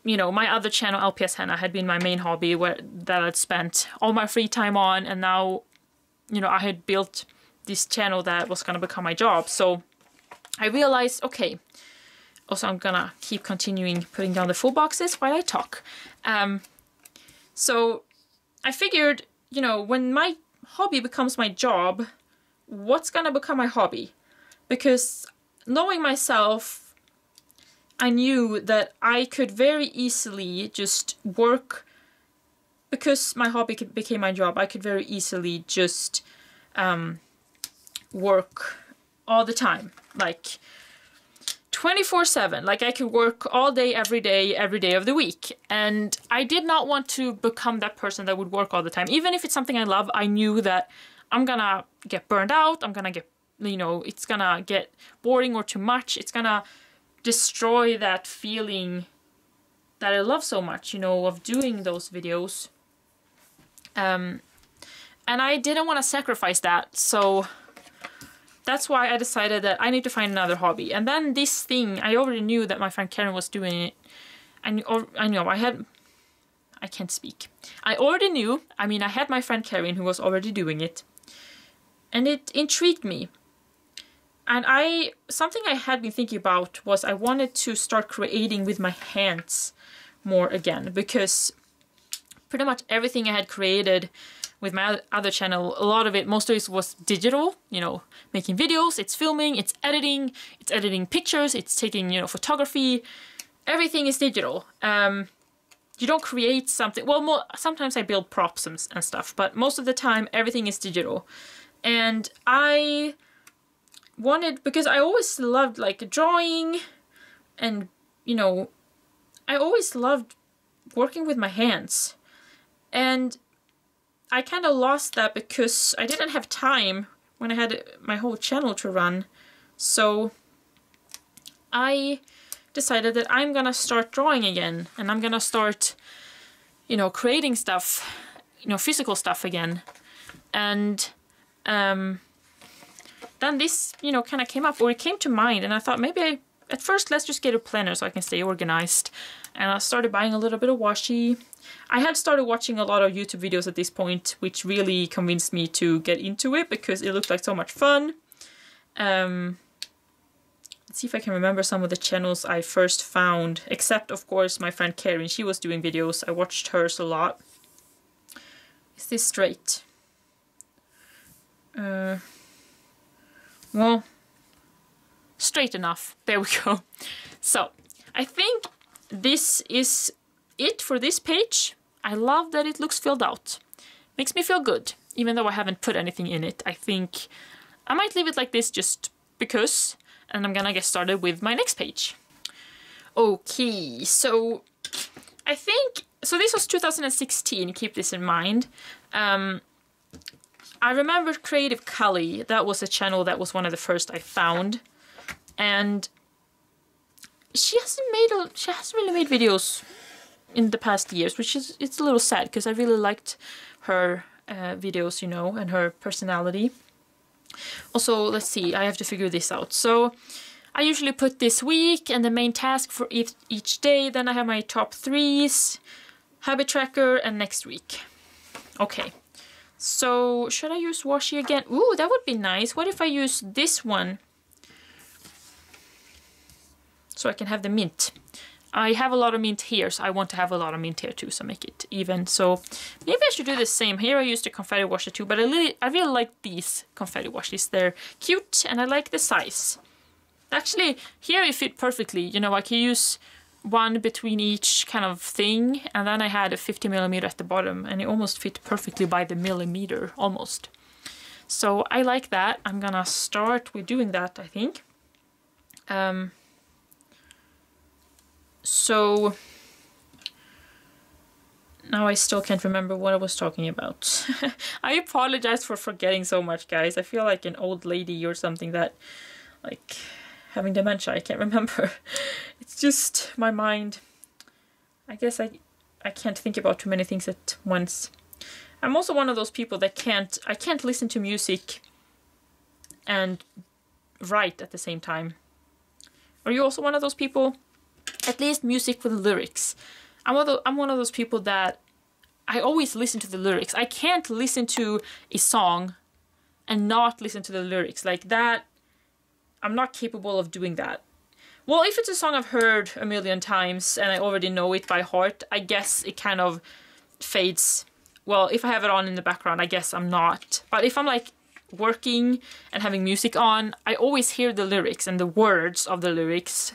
You know, my other channel, LPS Henna, had been my main hobby that I'd spent all my free time on, and now, you know, I had built this channel that was gonna become my job. So I realized, okay, also I'm gonna keep continuing putting down the full boxes while I talk. So I figured, you know, when my hobby becomes my job, what's gonna become my hobby? Because knowing myself, I knew that I could very easily just work, because my hobby became my job, I could very easily just work all the time, like 24/7. Like I could work all day, every day of the week. And I did not want to become that person that would work all the time. Even if it's something I love, I knew that I'm gonna get burned out, I'm gonna get, you know, it's gonna get boring or too much. It's gonna destroy that feeling that I love so much, you know, of doing those videos. And I didn't want to sacrifice that, so that's why I decided that I need to find another hobby. And then this thing, I already knew that my friend Karen was doing it. I can't speak. I already knew, I mean, I had my friend Karen who was already doing it. And it intrigued me. And something I had been thinking about was I wanted to start creating with my hands more again, because pretty much everything I had created with my other channel, a lot of it, most of it was digital, you know, making videos, it's filming, it's editing pictures, it's taking, you know, photography, everything is digital. You don't create something, well, sometimes I build props and stuff, but most of the time everything is digital. And I wanted, because I always loved like drawing and, you know, I always loved working with my hands. And I kind of lost that because I didn't have time when I had my whole channel to run. So I decided that I'm gonna start drawing again, and I'm gonna start, you know, creating stuff, you know, physical stuff again. And then this, you know, kind of came up, or it came to mind, and I thought maybe at first let's just get a planner so I can stay organized. And I started buying a little bit of washi. I had started watching a lot of YouTube videos at this point, which really convinced me to get into it because it looked like so much fun. Let's see if I can remember some of the channels I first found, except of course my friend Karen. She was doing videos. I watched hers a lot. Is this straight? Well, straight enough. There we go. So I think this is it for this page. I love that it looks filled out. Makes me feel good, even though I haven't put anything in it. I think I might leave it like this just because, and I'm gonna get started with my next page. Okay, so I think, so this was 2016, keep this in mind. I remember Creative Cully, that was a channel that was one of the first I found. And she hasn't really made videos in the past years, which is, it's a little sad because I really liked her videos, you know, and her personality. Also, let's see, I have to figure this out. So I usually put this week and the main task for each day. Then I have my top 3s, habit tracker, and next week. Okay, so should I use washi again? Ooh, that would be nice. What if I use this one? So I can have the mint. I have a lot of mint here, so I want to have a lot of mint here too, so make it even. So maybe I should do the same. Here I used the confetti washi too, but I really like these confetti washes. They're cute and I like the size. Actually, here it fit perfectly. You know, I can use one between each kind of thing, and then I had a 50mm at the bottom, and it almost fit perfectly by the millimeter, almost. So I like that. I'm gonna start with doing that, I think. So now I still can't remember what I was talking about. I apologize for forgetting so much, guys. I feel like an old lady or something that, like, having dementia. I can't remember. It's just my mind. I guess I can't think about too many things at once. I'm also one of those people that I can't listen to music and write at the same time. Are you also one of those people? At least music with lyrics. I'm one of those people that I always listen to the lyrics. I can't listen to a song and not listen to the lyrics. Like that, I'm not capable of doing that. Well, if it's a song I've heard a million times and I already know it by heart, I guess it kind of fades. Well, if I have it on in the background, I guess I'm not. But if I'm like working and having music on, I always hear the lyrics and the words of the lyrics.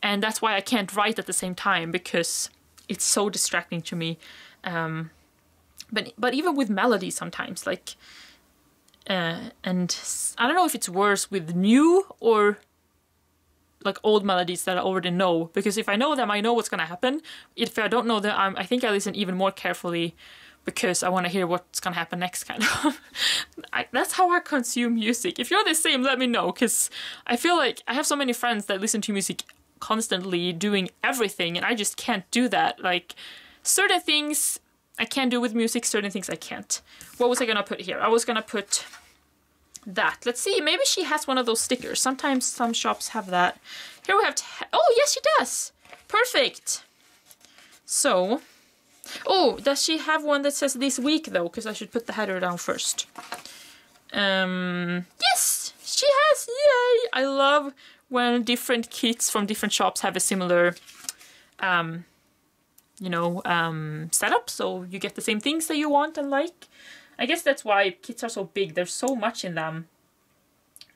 And that's why I can't write at the same time, because it's so distracting to me. But even with melody sometimes, like, and I don't know if it's worse with new or like old melodies that I already know, because if I know them, I know what's gonna happen. If I don't know them, I think I listen even more carefully because I want to hear what's gonna happen next, kind of. That's how I consume music. If you're the same, let me know, because I feel like I have so many friends that listen to music constantly doing everything, and I just can't do that. Like, certain things I can do with music, certain things I can't. What was I gonna put here? I was gonna put that. Let's see, maybe she has one of those stickers. Sometimes some shops have that. Here we have oh yes, she does. Perfect. So, oh, does she have one that says this week though? Because I should put the header down first. Yes, she has. Yay! I love when different kits from different shops have a similar you know, setup, so you get the same things that you want and like. I guess that's why kits are so big. There's so much in them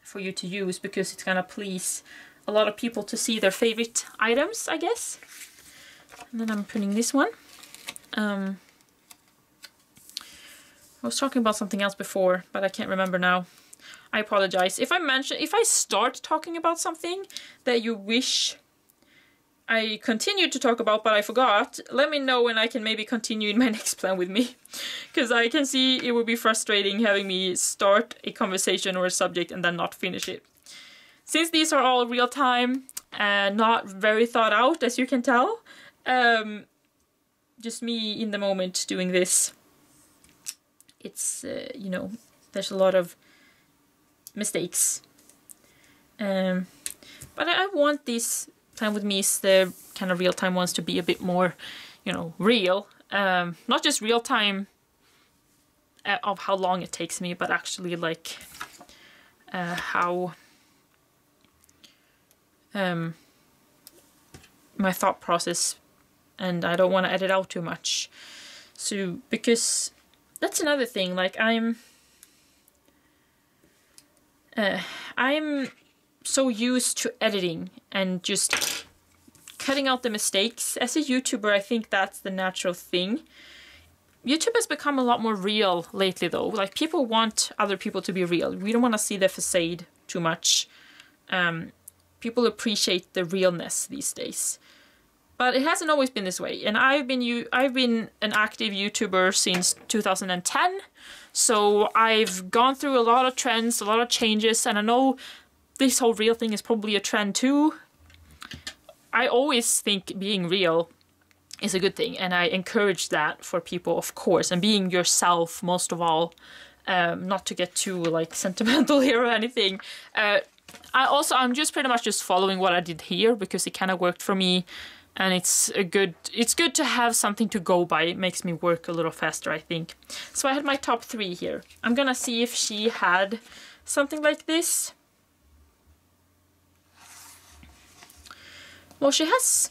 for you to use, because it's gonna please a lot of people to see their favorite items, I guess. And then I'm putting this one. I was talking about something else before, but I can't remember now. I apologize. If I start talking about something that you wish I continued to talk about but I forgot, let me know when I can maybe continue in my next plan with me. Because I can see it would be frustrating having me start a conversation or a subject and then not finish it. Since these are all real time and not very thought out, as you can tell, just me in the moment doing this, it's, you know, there's a lot of mistakes. But I want these time with me, the kind of real-time ones, to be a bit more, you know, real. Not just real-time of how long it takes me, but actually like how my thought process, and I don't want to edit out too much. So, because that's another thing, like I'm so used to editing and just cutting out the mistakes. As a YouTuber, I think that's the natural thing. YouTube has become a lot more real lately though. Like, people want other people to be real. We don't want to see the facade too much. People appreciate the realness these days. But it hasn't always been this way. And I've been an active YouTuber since 2010. So I've gone through a lot of trends, a lot of changes, and I know this whole real thing is probably a trend too. I always think being real is a good thing, and I encourage that for people, of course, and being yourself most of all. Not to get too like sentimental here or anything. I'm just pretty much just following what I did here because it kind of worked for me, and it's good to have something to go by. It makes me work a little faster, I think. So I had my top 3 here. I'm gonna see if she had something like this. Well, she has...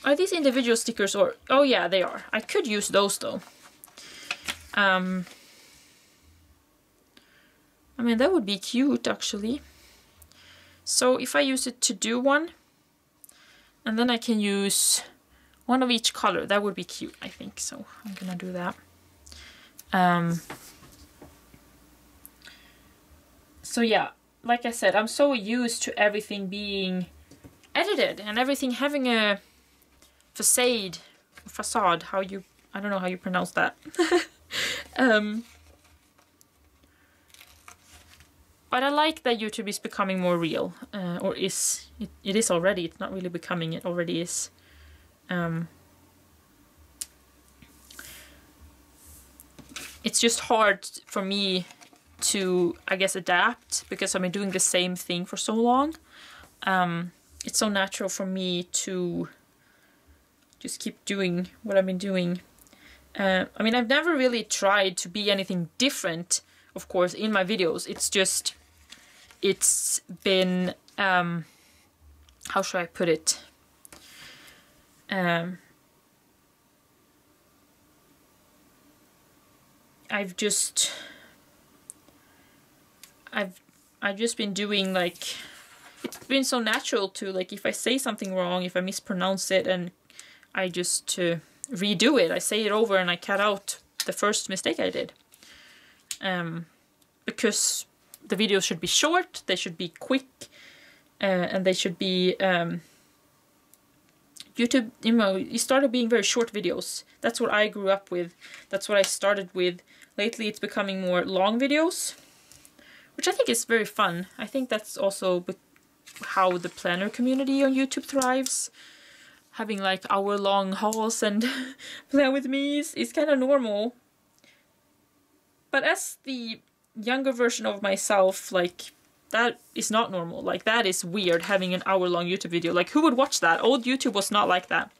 Are these individual stickers or... Oh yeah, they are. I could use those though. I mean, that would be cute actually. So if I use it to do one, and then I can use one of each color, that would be cute, I think. So I'm gonna do that. So yeah, like I said, I'm so used to everything being edited and everything having a facade, I don't know how you pronounce that. But I like that YouTube is becoming more real, or it is already. It's not really becoming, it already is. It's just hard for me to, I guess, adapt because I've been doing the same thing for so long. It's so natural for me to just keep doing what I've been doing. I mean, I've never really tried to be anything different, of course, in my videos. It's been, how should I put it? I've just been doing, like, it's been so natural to, like, if I say something wrong, if I mispronounce it, and I just redo it. I say it over and I cut out the first mistake I did. Because the videos should be short, they should be quick, and they should be... YouTube, you know, it started being very short videos. That's what I grew up with. That's what I started with. Lately it's becoming more long videos, which I think is very fun. I think that's also how the planner community on YouTube thrives. Having like hour-long hauls and plan with me is kind of normal. But as the younger version of myself, like, that is not normal. Like, that is weird, having an hour-long YouTube video. Like, who would watch that? Old YouTube was not like that.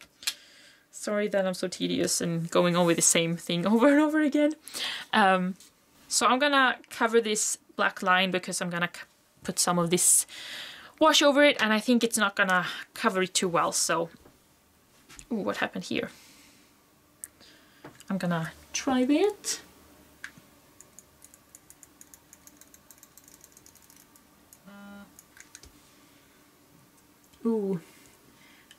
Sorry that I'm so tedious and going over the same thing over and over again. So I'm gonna cover this black line because I'm gonna put some of this wash over it, and I think it's not gonna cover it too well, so... Ooh, what happened here? I'm gonna try that. Ooh,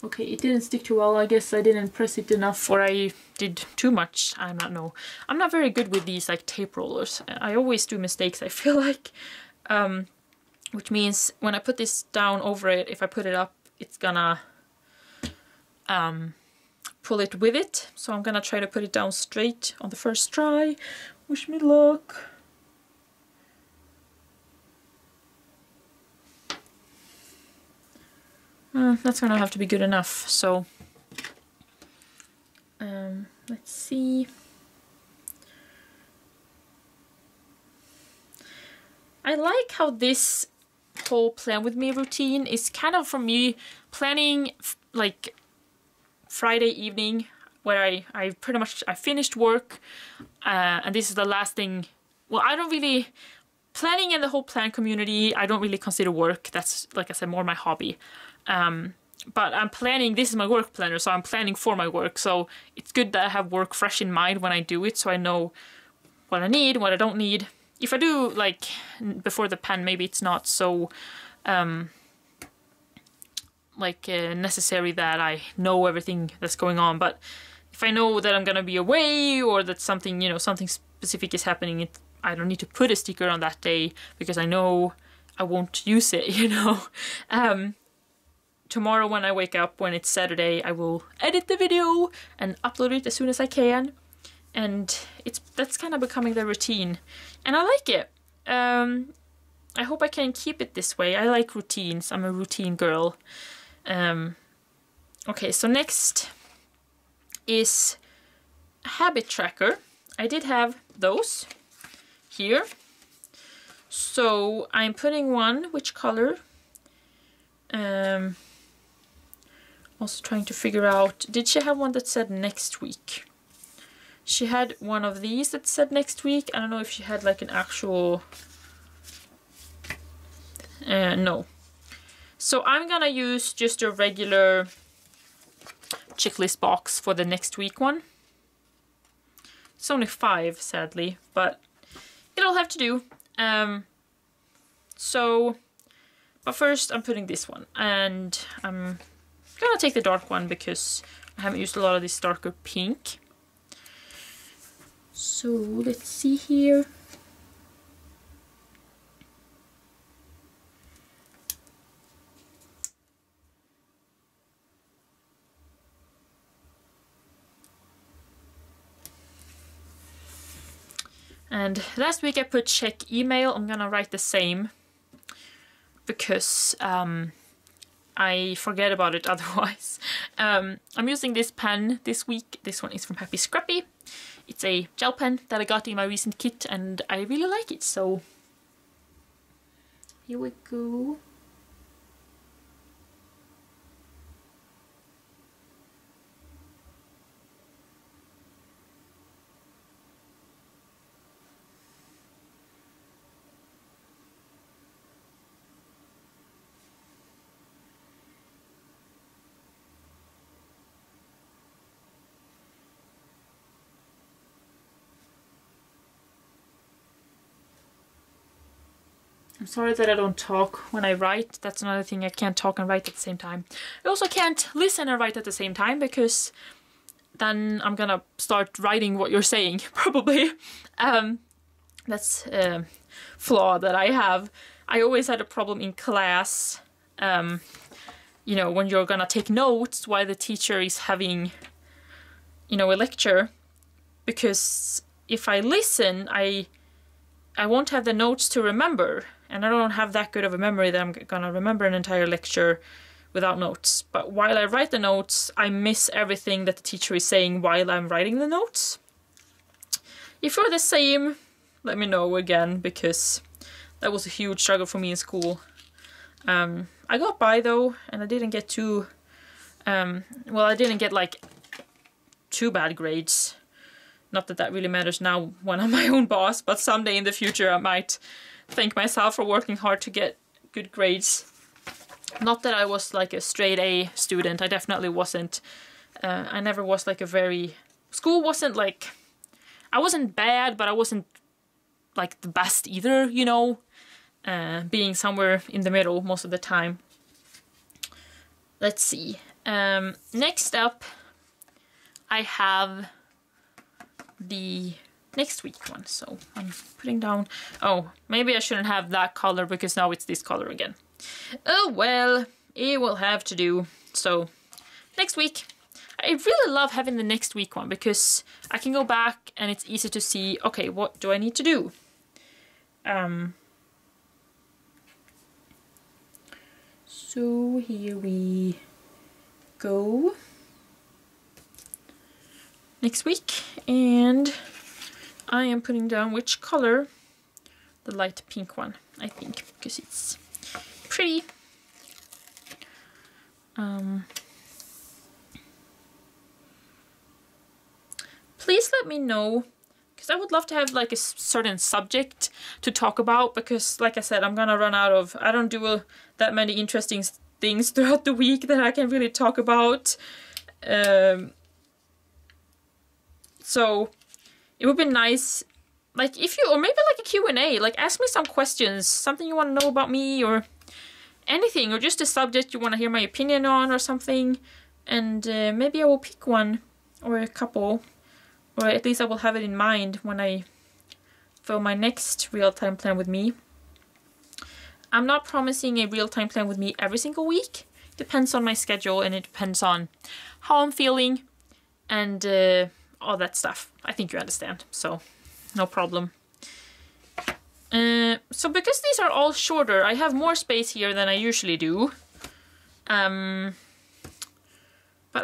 okay, it didn't stick too well. I guess I didn't press it enough, or I did too much. I don't know. I'm not very good with these like tape rollers. I always do mistakes, I feel like. Which means when I put this down over it, if I put it up, it's gonna pull it with it. So I'm gonna try to put it down straight on the first try. Wish me luck. That's gonna have to be good enough. So let's see. I like how this whole plan with me routine is kind of for me planning like Friday evening, where I pretty much I finished work, and this is the last thing. Well, I don't really planning in the whole plan community. I don't really consider work. That's, like I said, more my hobby. But I'm planning. This is my work planner, so I'm planning for my work. So it's good that I have work fresh in mind when I do it, so I know what I need, what I don't need. If I do like before the pen, maybe it's not so necessary that I know everything that's going on. But if I know that I'm gonna be away or that something, you know, something specific is happening, I don't need to put a sticker on that day because I know I won't use it, you know. Tomorrow when I wake up, when it's Saturday, I will edit the video and upload it as soon as I can. And that's kind of becoming the routine. And I like it. I hope I can keep it this way. I like routines. I'm a routine girl. Okay, so next is a habit tracker. I did have those here. So I'm putting one, which color? Also trying to figure out, did she have one that said next week? She had one of these that said next week. I don't know if she had like an actual... no. So I'm gonna use just a regular checklist box for the next week one. It's only 5, sadly, but it'll have to do. But first I'm putting this one, and I'm gonna take the dark one because I haven't used a lot of this darker pink. So let's see here. And last week I put check email. I'm gonna write the same because I forget about it otherwise. I'm using this pen this week. This one is from Happy Scrappy. It's a gel pen that I got in my recent kit and I really like it, so here we go. I'm sorry that I don't talk when I write. That's another thing. I can't talk and write at the same time. I also can't listen and write at the same time because then I'm gonna start writing what you're saying, probably. That's a flaw that I have. I always had a problem in class, you know, when you're gonna take notes while the teacher is having, you know, a lecture. Because if I listen, I won't have the notes to remember. And I don't have that good of a memory that I'm gonna remember an entire lecture without notes. But while I write the notes, I miss everything that the teacher is saying while I'm writing the notes. If you're the same, let me know again, because that was a huge struggle for me in school. I got by though, and I didn't get too... well, I didn't get like too bad grades. Not that that really matters now when I'm my own boss, but someday in the future I might thank myself for working hard to get good grades. Not that I was like a straight A student, I definitely wasn't. I never was like a very... School wasn't like... I wasn't bad, but I wasn't like the best either, you know? Being somewhere in the middle most of the time. Let's see. Next up, I have the next week one, so I'm putting down... Oh, maybe I shouldn't have that color because now it's this color again. Oh well, it will have to do. So next week I really love having the next week one because I can go back and it's easy to see, okay, what do I need to do? So here we go. Next week, and I am putting down which color, the light pink one, I think, because it's pretty. Please let me know, because I would love to have like a certain subject to talk about, because like I said, I'm gonna run out of, I don't do that many interesting things throughout the week that I can really talk about. So it would be nice, like if you, or maybe like a Q&A, like ask me some questions, something you want to know about me or anything, or just a subject you want to hear my opinion on or something, and maybe I will pick one or a couple, or at least I will have it in mind when I film my next real-time plan with me. I'm not promising a real-time plan with me every single week. It depends on my schedule and it depends on how I'm feeling and all that stuff. I think you understand, so no problem. So because these are all shorter, I have more space here than I usually do. But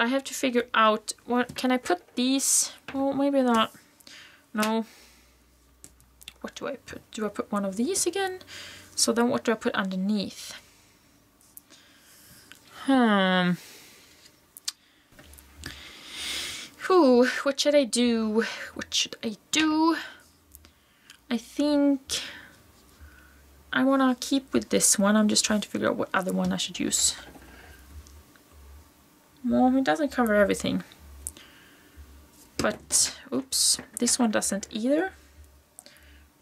I have to figure out, what can I put these? Oh, maybe not. No. What do I put? Do I put one of these again? So then what do I put underneath? Ooh, what should I do? What should I do? I think I want to keep with this one. I'm just trying to figure out what other one I should use. Well, it doesn't cover everything. But, oops, this one doesn't either.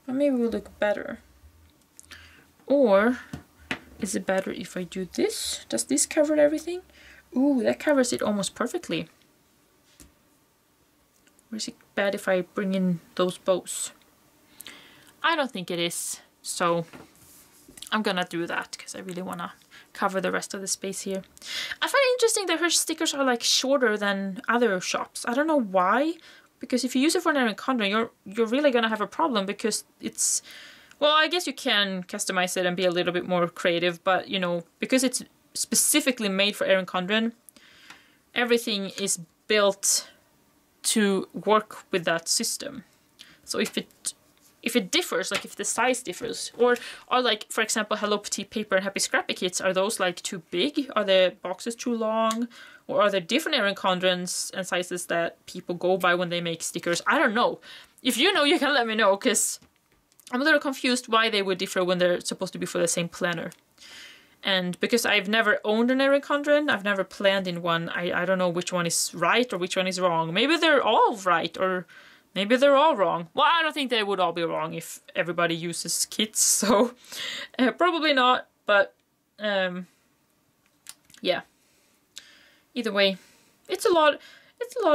But maybe it will look better. Or, is it better if I do this? Does this cover everything? Ooh, that covers it almost perfectly. Or is it bad if I bring in those bows? I don't think it is, so I'm gonna do that because I really wanna cover the rest of the space here. I find it interesting that her stickers are like shorter than other shops. I don't know why, because if you use it for an Erin Condren, you're really gonna have a problem because it's, well, I guess you can customize it and be a little bit more creative, but you know, because it's specifically made for Erin Condren, everything is built to work with that system. So if it differs, like if the size differs, or like, for example, Hello Petite Paper and Happy Scrappy Kits, are those like too big? Are the boxes too long? Or are there different Erin Condrens and sizes that people go by when they make stickers? I don't know. If you know, you can let me know, because I'm a little confused why they would differ when they're supposed to be for the same planner. And because I've never owned an Erin Condren, I've never planned in one, I don't know which one is right or which one is wrong. Maybe they're all right, or maybe they're all wrong. Well, I don't think they would all be wrong if everybody uses kits, so probably not, but yeah. Either way, it's a lot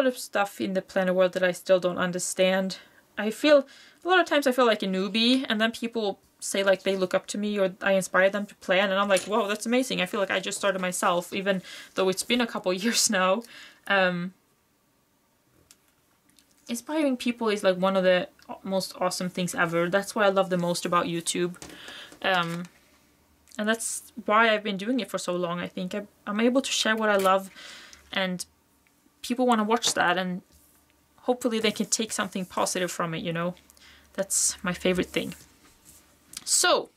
of stuff in the planner world that I still don't understand. I feel, a lot of times I feel like a newbie, and then people say like they look up to me or I inspire them to plan, and I'm like, whoa, that's amazing. I feel like I just started myself, even though it's been a couple years now. Inspiring people is like one of the most awesome things ever. That's what I love the most about YouTube. And that's why I've been doing it for so long. I think I'm able to share what I love, and people want to watch that, and hopefully they can take something positive from it, you know. That's my favorite thing. So,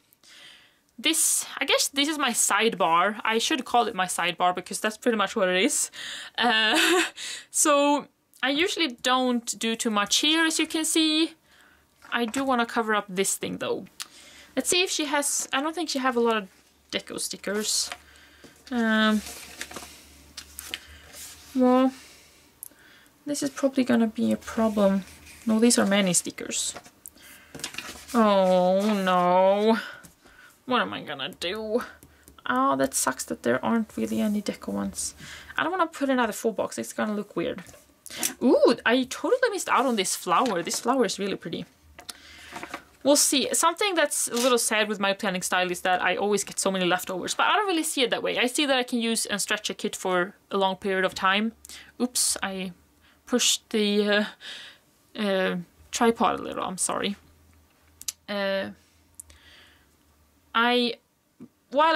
this, I guess this is my sidebar. I should call it my sidebar because that's pretty much what it is. So, I usually don't do too much here, as you can see. I do want to cover up this thing though. Let's see if she has, I don't think she have a lot of deco stickers. Well, this is probably gonna be a problem. No, these are many stickers. Oh no. What am I gonna do? Oh, that sucks that there aren't really any deco ones. I don't want to put another full box. It's gonna look weird. Ooh, I totally missed out on this flower. This flower is really pretty. we'll see. Something that's a little sad with my planning style is that I always get so many leftovers, but I don't really see it that way. I see that I can use and stretch a kit for a long period of time. Oops, I pushed the tripod a little, I'm sorry. While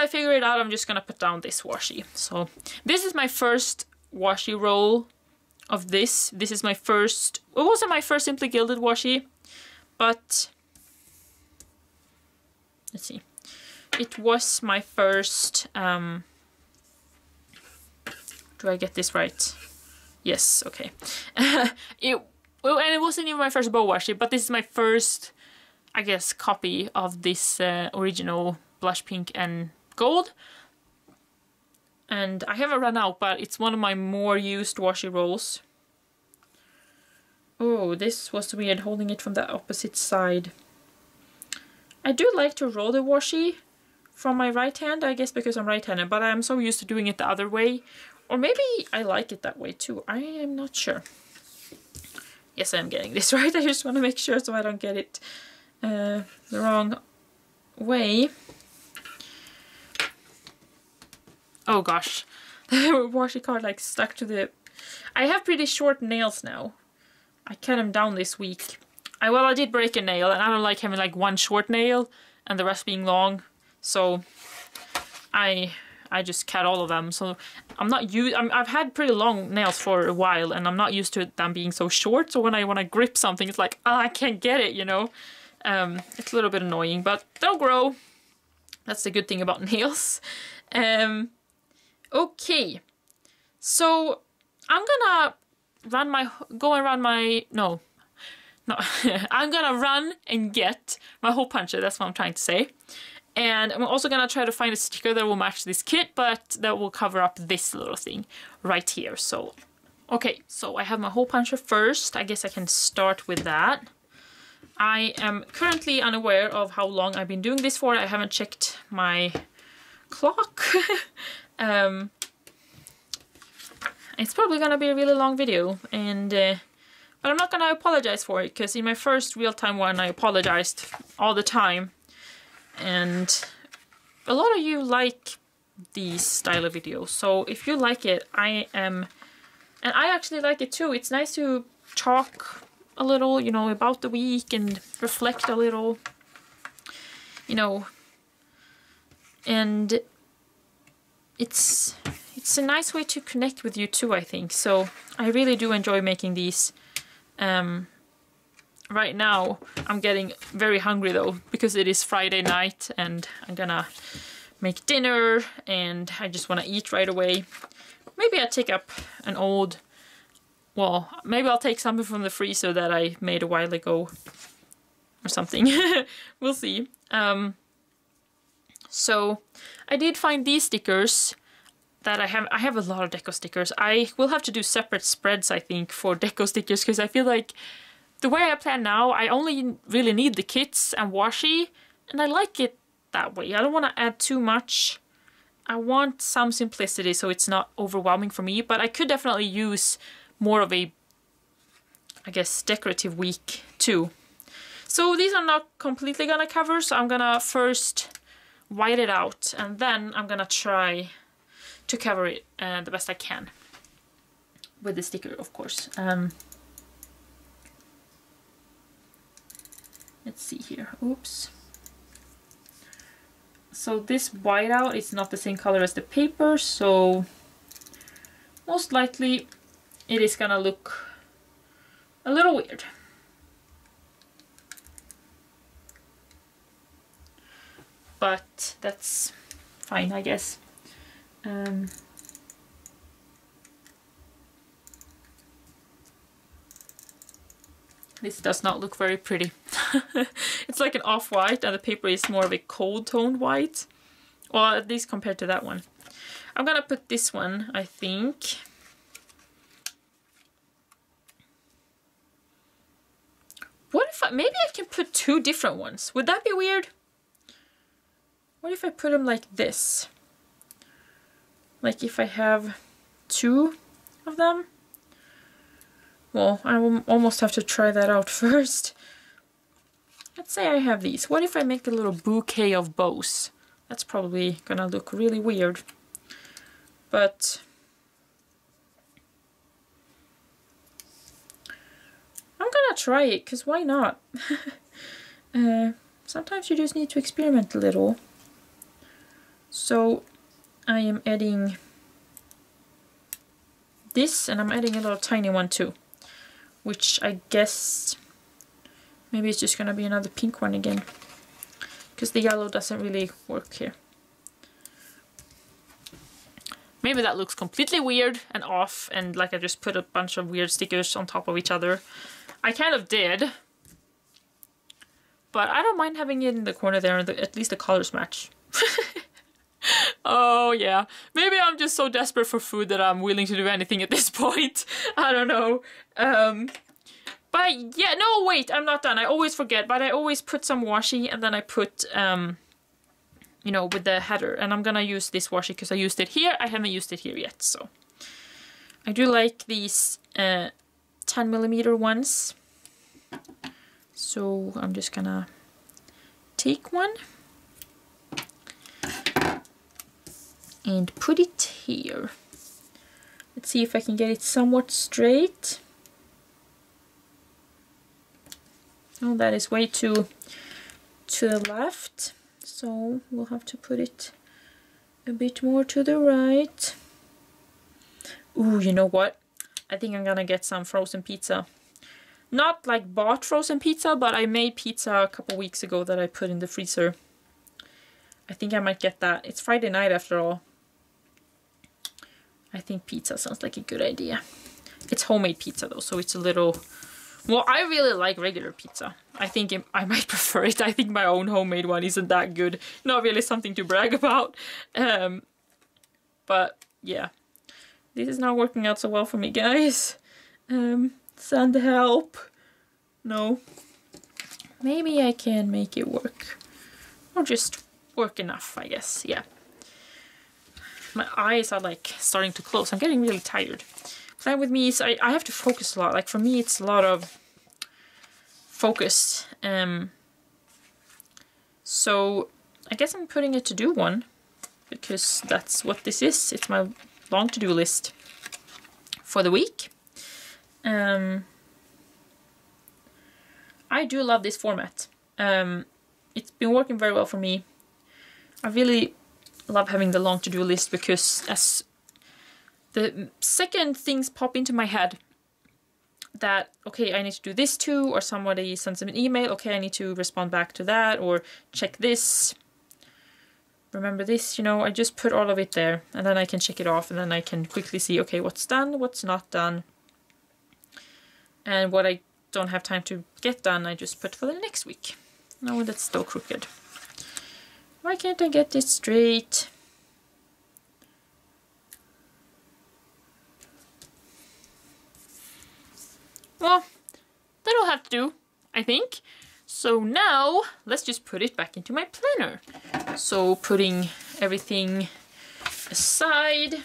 I figure it out, I'm just gonna put down this washi. So this is my first washi roll of this. This is my first, it wasn't my first Simply Gilded washi, but let's see. It was my first, do I get this right? Yes, okay. And it wasn't even my first bow washi, but this is my first, I guess, copy of this original blush pink and gold. And I haven't run out, but it's one of my more used washi rolls. Oh, this was weird, holding it from the opposite side. I do like to roll the washi from my right hand, I guess because I'm right-handed, but I'm so used to doing it the other way. Or maybe I like it that way too, I am not sure. Yes, I'm getting this right, I just want to make sure so I don't get it the wrong way. Oh gosh, the washi card like stuck to the... I have pretty short nails now. I cut them down this week. Well, I did break a nail, and I don't like having like one short nail and the rest being long. So I just cut all of them. So I've had pretty long nails for a while, and I'm not used to them being so short. So when I want to grip something, it's like, oh, I can't get it, you know. It's a little bit annoying, but they'll grow. That's the good thing about nails. Okay, so I'm gonna I'm gonna run and get my hole puncher, that's what I'm trying to say. And I'm also gonna try to find a sticker that will match this kit, but that will cover up this little thing right here. So, okay, so I have my hole puncher first. I guess I can start with that. I am currently unaware of how long I've been doing this for. I haven't checked my clock. It's probably gonna be a really long video, and but I'm not gonna apologize for it, because in my first real-time one I apologized all the time, and a lot of you like these style of videos. So if you like it, and I actually like it too. It's nice to talk a little, you know, about the week and reflect a little, you know, and it's a nice way to connect with you too, I think. So I really do enjoy making these. Right now I'm getting very hungry though, because it is Friday night and I'm gonna make dinner and I just want to eat right away. Maybe I take up an old, well, maybe I'll take something from the freezer that I made a while ago or something. We'll see. So I did find these stickers that I have a lot of deco stickers. I will have to do separate spreads, I think, for deco stickers, because I feel like the way I plan now, I only really need the kits and washi, and I like it that way. I don't want to add too much. I want some simplicity so it's not overwhelming for me, but I could definitely use more of a, I guess, decorative week too. So these are not completely gonna cover, so I'm gonna first white it out, and then I'm gonna try to cover it the best I can with the sticker, of course. Let's see here. Oops. So this whiteout is not the same color as the paper, so most likely it is gonna look a little weird. But that's fine, I guess. This does not look very pretty. It's like an off-white, and the paper is more of a cold toned white. Well, at least compared to that one. I'm gonna put this one, I think. What if maybe I can put two different ones? Would that be weird? What if I put them like this? Like if I have two of them? Well, I will almost have to try that out first. let's say I have these. What if I make a little bouquet of bows? That's probably gonna look really weird. But I'm gonna try it, because why not? Sometimes you just need to experiment a little. So I am adding this, and I'm adding a little tiny one too, which I guess maybe it's just gonna be another pink one again, because the yellow doesn't really work here. Maybe that looks completely weird and off, and like I just put a bunch of weird stickers on top of each other. I kind of did, but I don't mind having it in the corner there, and at least the colors match. Oh yeah, maybe I'm just so desperate for food that I'm willing to do anything at this point. I don't know. But yeah, no, wait, I'm not done. I always forget, but I always put some washi, and then I put, you know, with the header. And I'm gonna use this washi because I used it here. I haven't used it here yet, so. I do like these 10mm ones. So I'm just gonna take one and put it here. Let's see if I can get it somewhat straight. Oh, that is way too to the left, so we'll have to put it a bit more to the right. Ooh, you know what? I think I'm gonna get some frozen pizza. Not like bought frozen pizza, but I made pizza a couple weeks ago that I put in the freezer. I think I might get that. It's Friday night after all. I think pizza sounds like a good idea. It's homemade pizza though, so it's a little... Well, I really like regular pizza. I think I might prefer it. I think my own homemade one isn't that good. Not really something to brag about. But yeah, this is not working out so well for me, guys. Send help. No. Maybe I can make it work. Or just work enough, I guess. Yeah. My eyes are like starting to close. I'm getting really tired. Plan with me is I have to focus a lot. Like for me it's a lot of focus. So I guess I'm putting a to-do one, because that's what this is. It's my long to-do list for the week. I do love this format. It's been working very well for me. I really love having the long to-do list, because as the second things pop into my head that, okay, I need to do this too, or somebody sends an email, okay, I need to respond back to that, or check this, remember this, you know, I just put all of it there, and then I can check it off, and then I can quickly see, okay, what's done, what's not done, and what I don't have time to get done, I just put for the next week. No, that's still crooked. Why can't I get this straight? Well, that'll have to do, I think. So now, let's just put it back into my planner. So putting everything aside,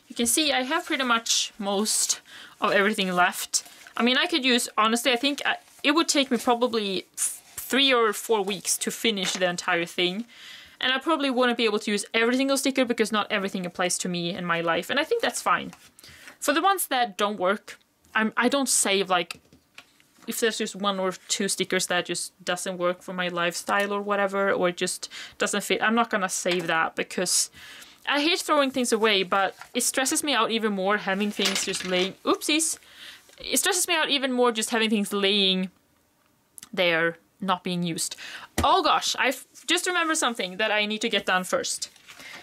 you can see I have pretty much most of everything left. I mean, I could use, honestly, I think it would take me probably 3 or 4 weeks to finish the entire thing. And I probably wouldn't be able to use every single sticker, because not everything applies to me and my life. And I think that's fine. For the ones that don't work, I don't save, like, if there's just 1 or 2 stickers that just doesn't work for my lifestyle or whatever, or it just doesn't fit, I'm not gonna save that, because I hate throwing things away, but it stresses me out even more having things just laying, oopsies, it stresses me out even more just having things laying there, not being used. Oh gosh, I've just remembered something that I need to get done first.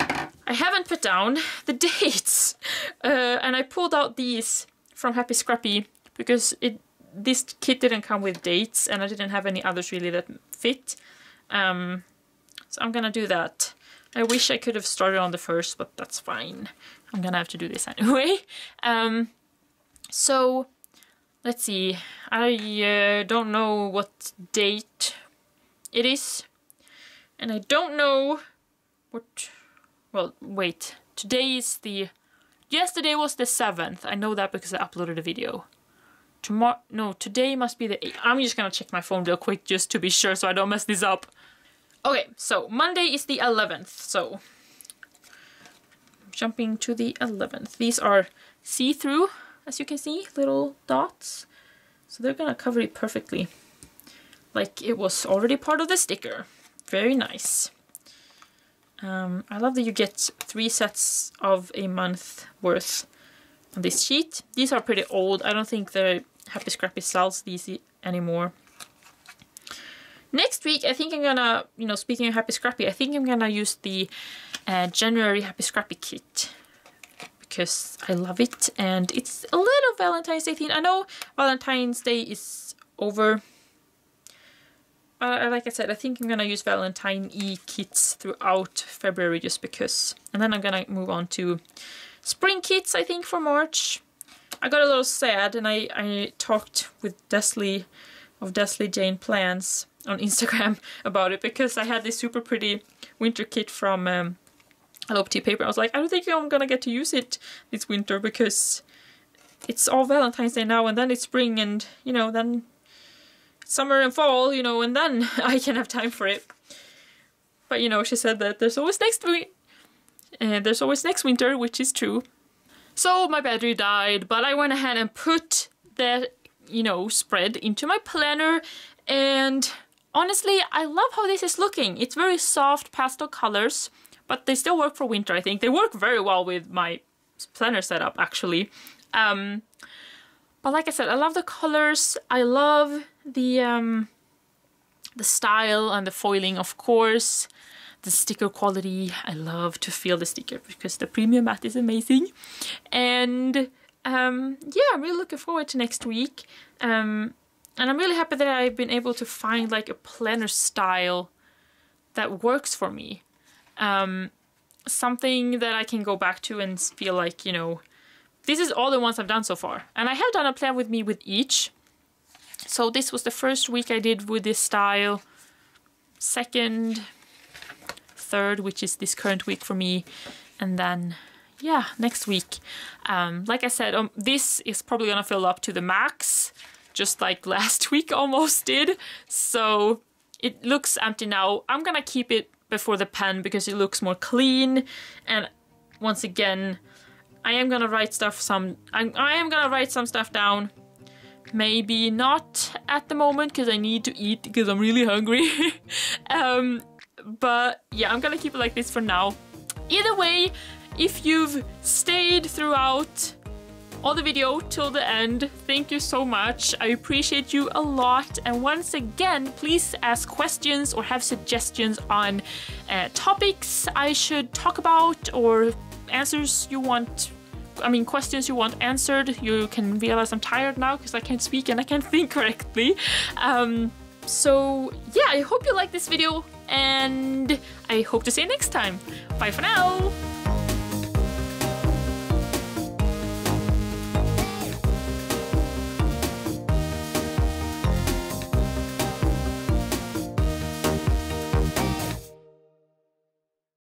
I haven't put down the dates, and I pulled out these from Happy Scrappy, because this kit didn't come with dates, and I didn't have any others really that fit. So I'm gonna do that. I wish I could have started on the 1st, but that's fine. I'm gonna have to do this anyway. So let's see. I don't know what date it is, and I don't know what. Well, wait. Today is the. Yesterday was the 7th. I know that because I uploaded a video. tomorrow, no, today must be the 8th. I'm just gonna check my phone real quick just to be sure so I don't mess this up. Okay, so Monday is the 11th, so jumping to the 11th. These are see-through, as you can see, little dots. So they're gonna cover it perfectly, like it was already part of the sticker. Very nice. I love that you get 3 sets of a month worth on this sheet. These are pretty old. I don't think the Happy Scrappy sells these anymore. Next week, I think I'm gonna, you know, speaking of Happy Scrappy, I think I'm gonna use the January Happy Scrappy kit because I love it and it's a little Valentine's Day themed. I know Valentine's Day is over. Like I said, I think I'm gonna use Valentine-y kits throughout February just because. And then I'm gonna move on to spring kits, I think, for March. I got a little sad and I talked with Desley of Desley Jane Plans on Instagram about it because I had this super pretty winter kit from Hello Tea Paper. I was like, I don't think I'm gonna get to use it this winter because it's all Valentine's Day now and then it's spring and, you know, then summer and fall, you know, and then I can have time for it. But, you know, she said that there's always next winter, which is true. So my battery died, but I went ahead and put that, you know, spread into my planner. And honestly, I love how this is looking. It's very soft pastel colors, but they still work for winter, I think. They work very well with my planner setup, actually. But like I said, I love the colors. I love the style and the foiling, of course. The sticker quality. I love to feel the sticker because the premium matte is amazing. And yeah, I'm really looking forward to next week. And I'm really happy that I've been able to find like a planner style that works for me. Something that I can go back to and feel like, you know, this is all the ones I've done so far. And I have done a plan with me with each. So this was the first week I did with this style. Second, third, which is this current week for me. And then, yeah, next week. Like I said, this is probably gonna fill up to the max, just like last week almost did. So it looks empty now. I'm gonna keep it before the pen because it looks more clean. And once again, I am gonna write I am gonna write some stuff down. Maybe not at the moment because I need to eat because I'm really hungry. But yeah, I'm gonna keep it like this for now. Either way, if you've stayed throughout all the video till the end, thank you so much. I appreciate you a lot. And once again, please ask questions or have suggestions on topics I should talk about or answers you want, questions you want answered. You can realize I'm tired now because I can't speak and I can't think correctly. So yeah, I hope you like this video and I hope to see you next time. Bye for now!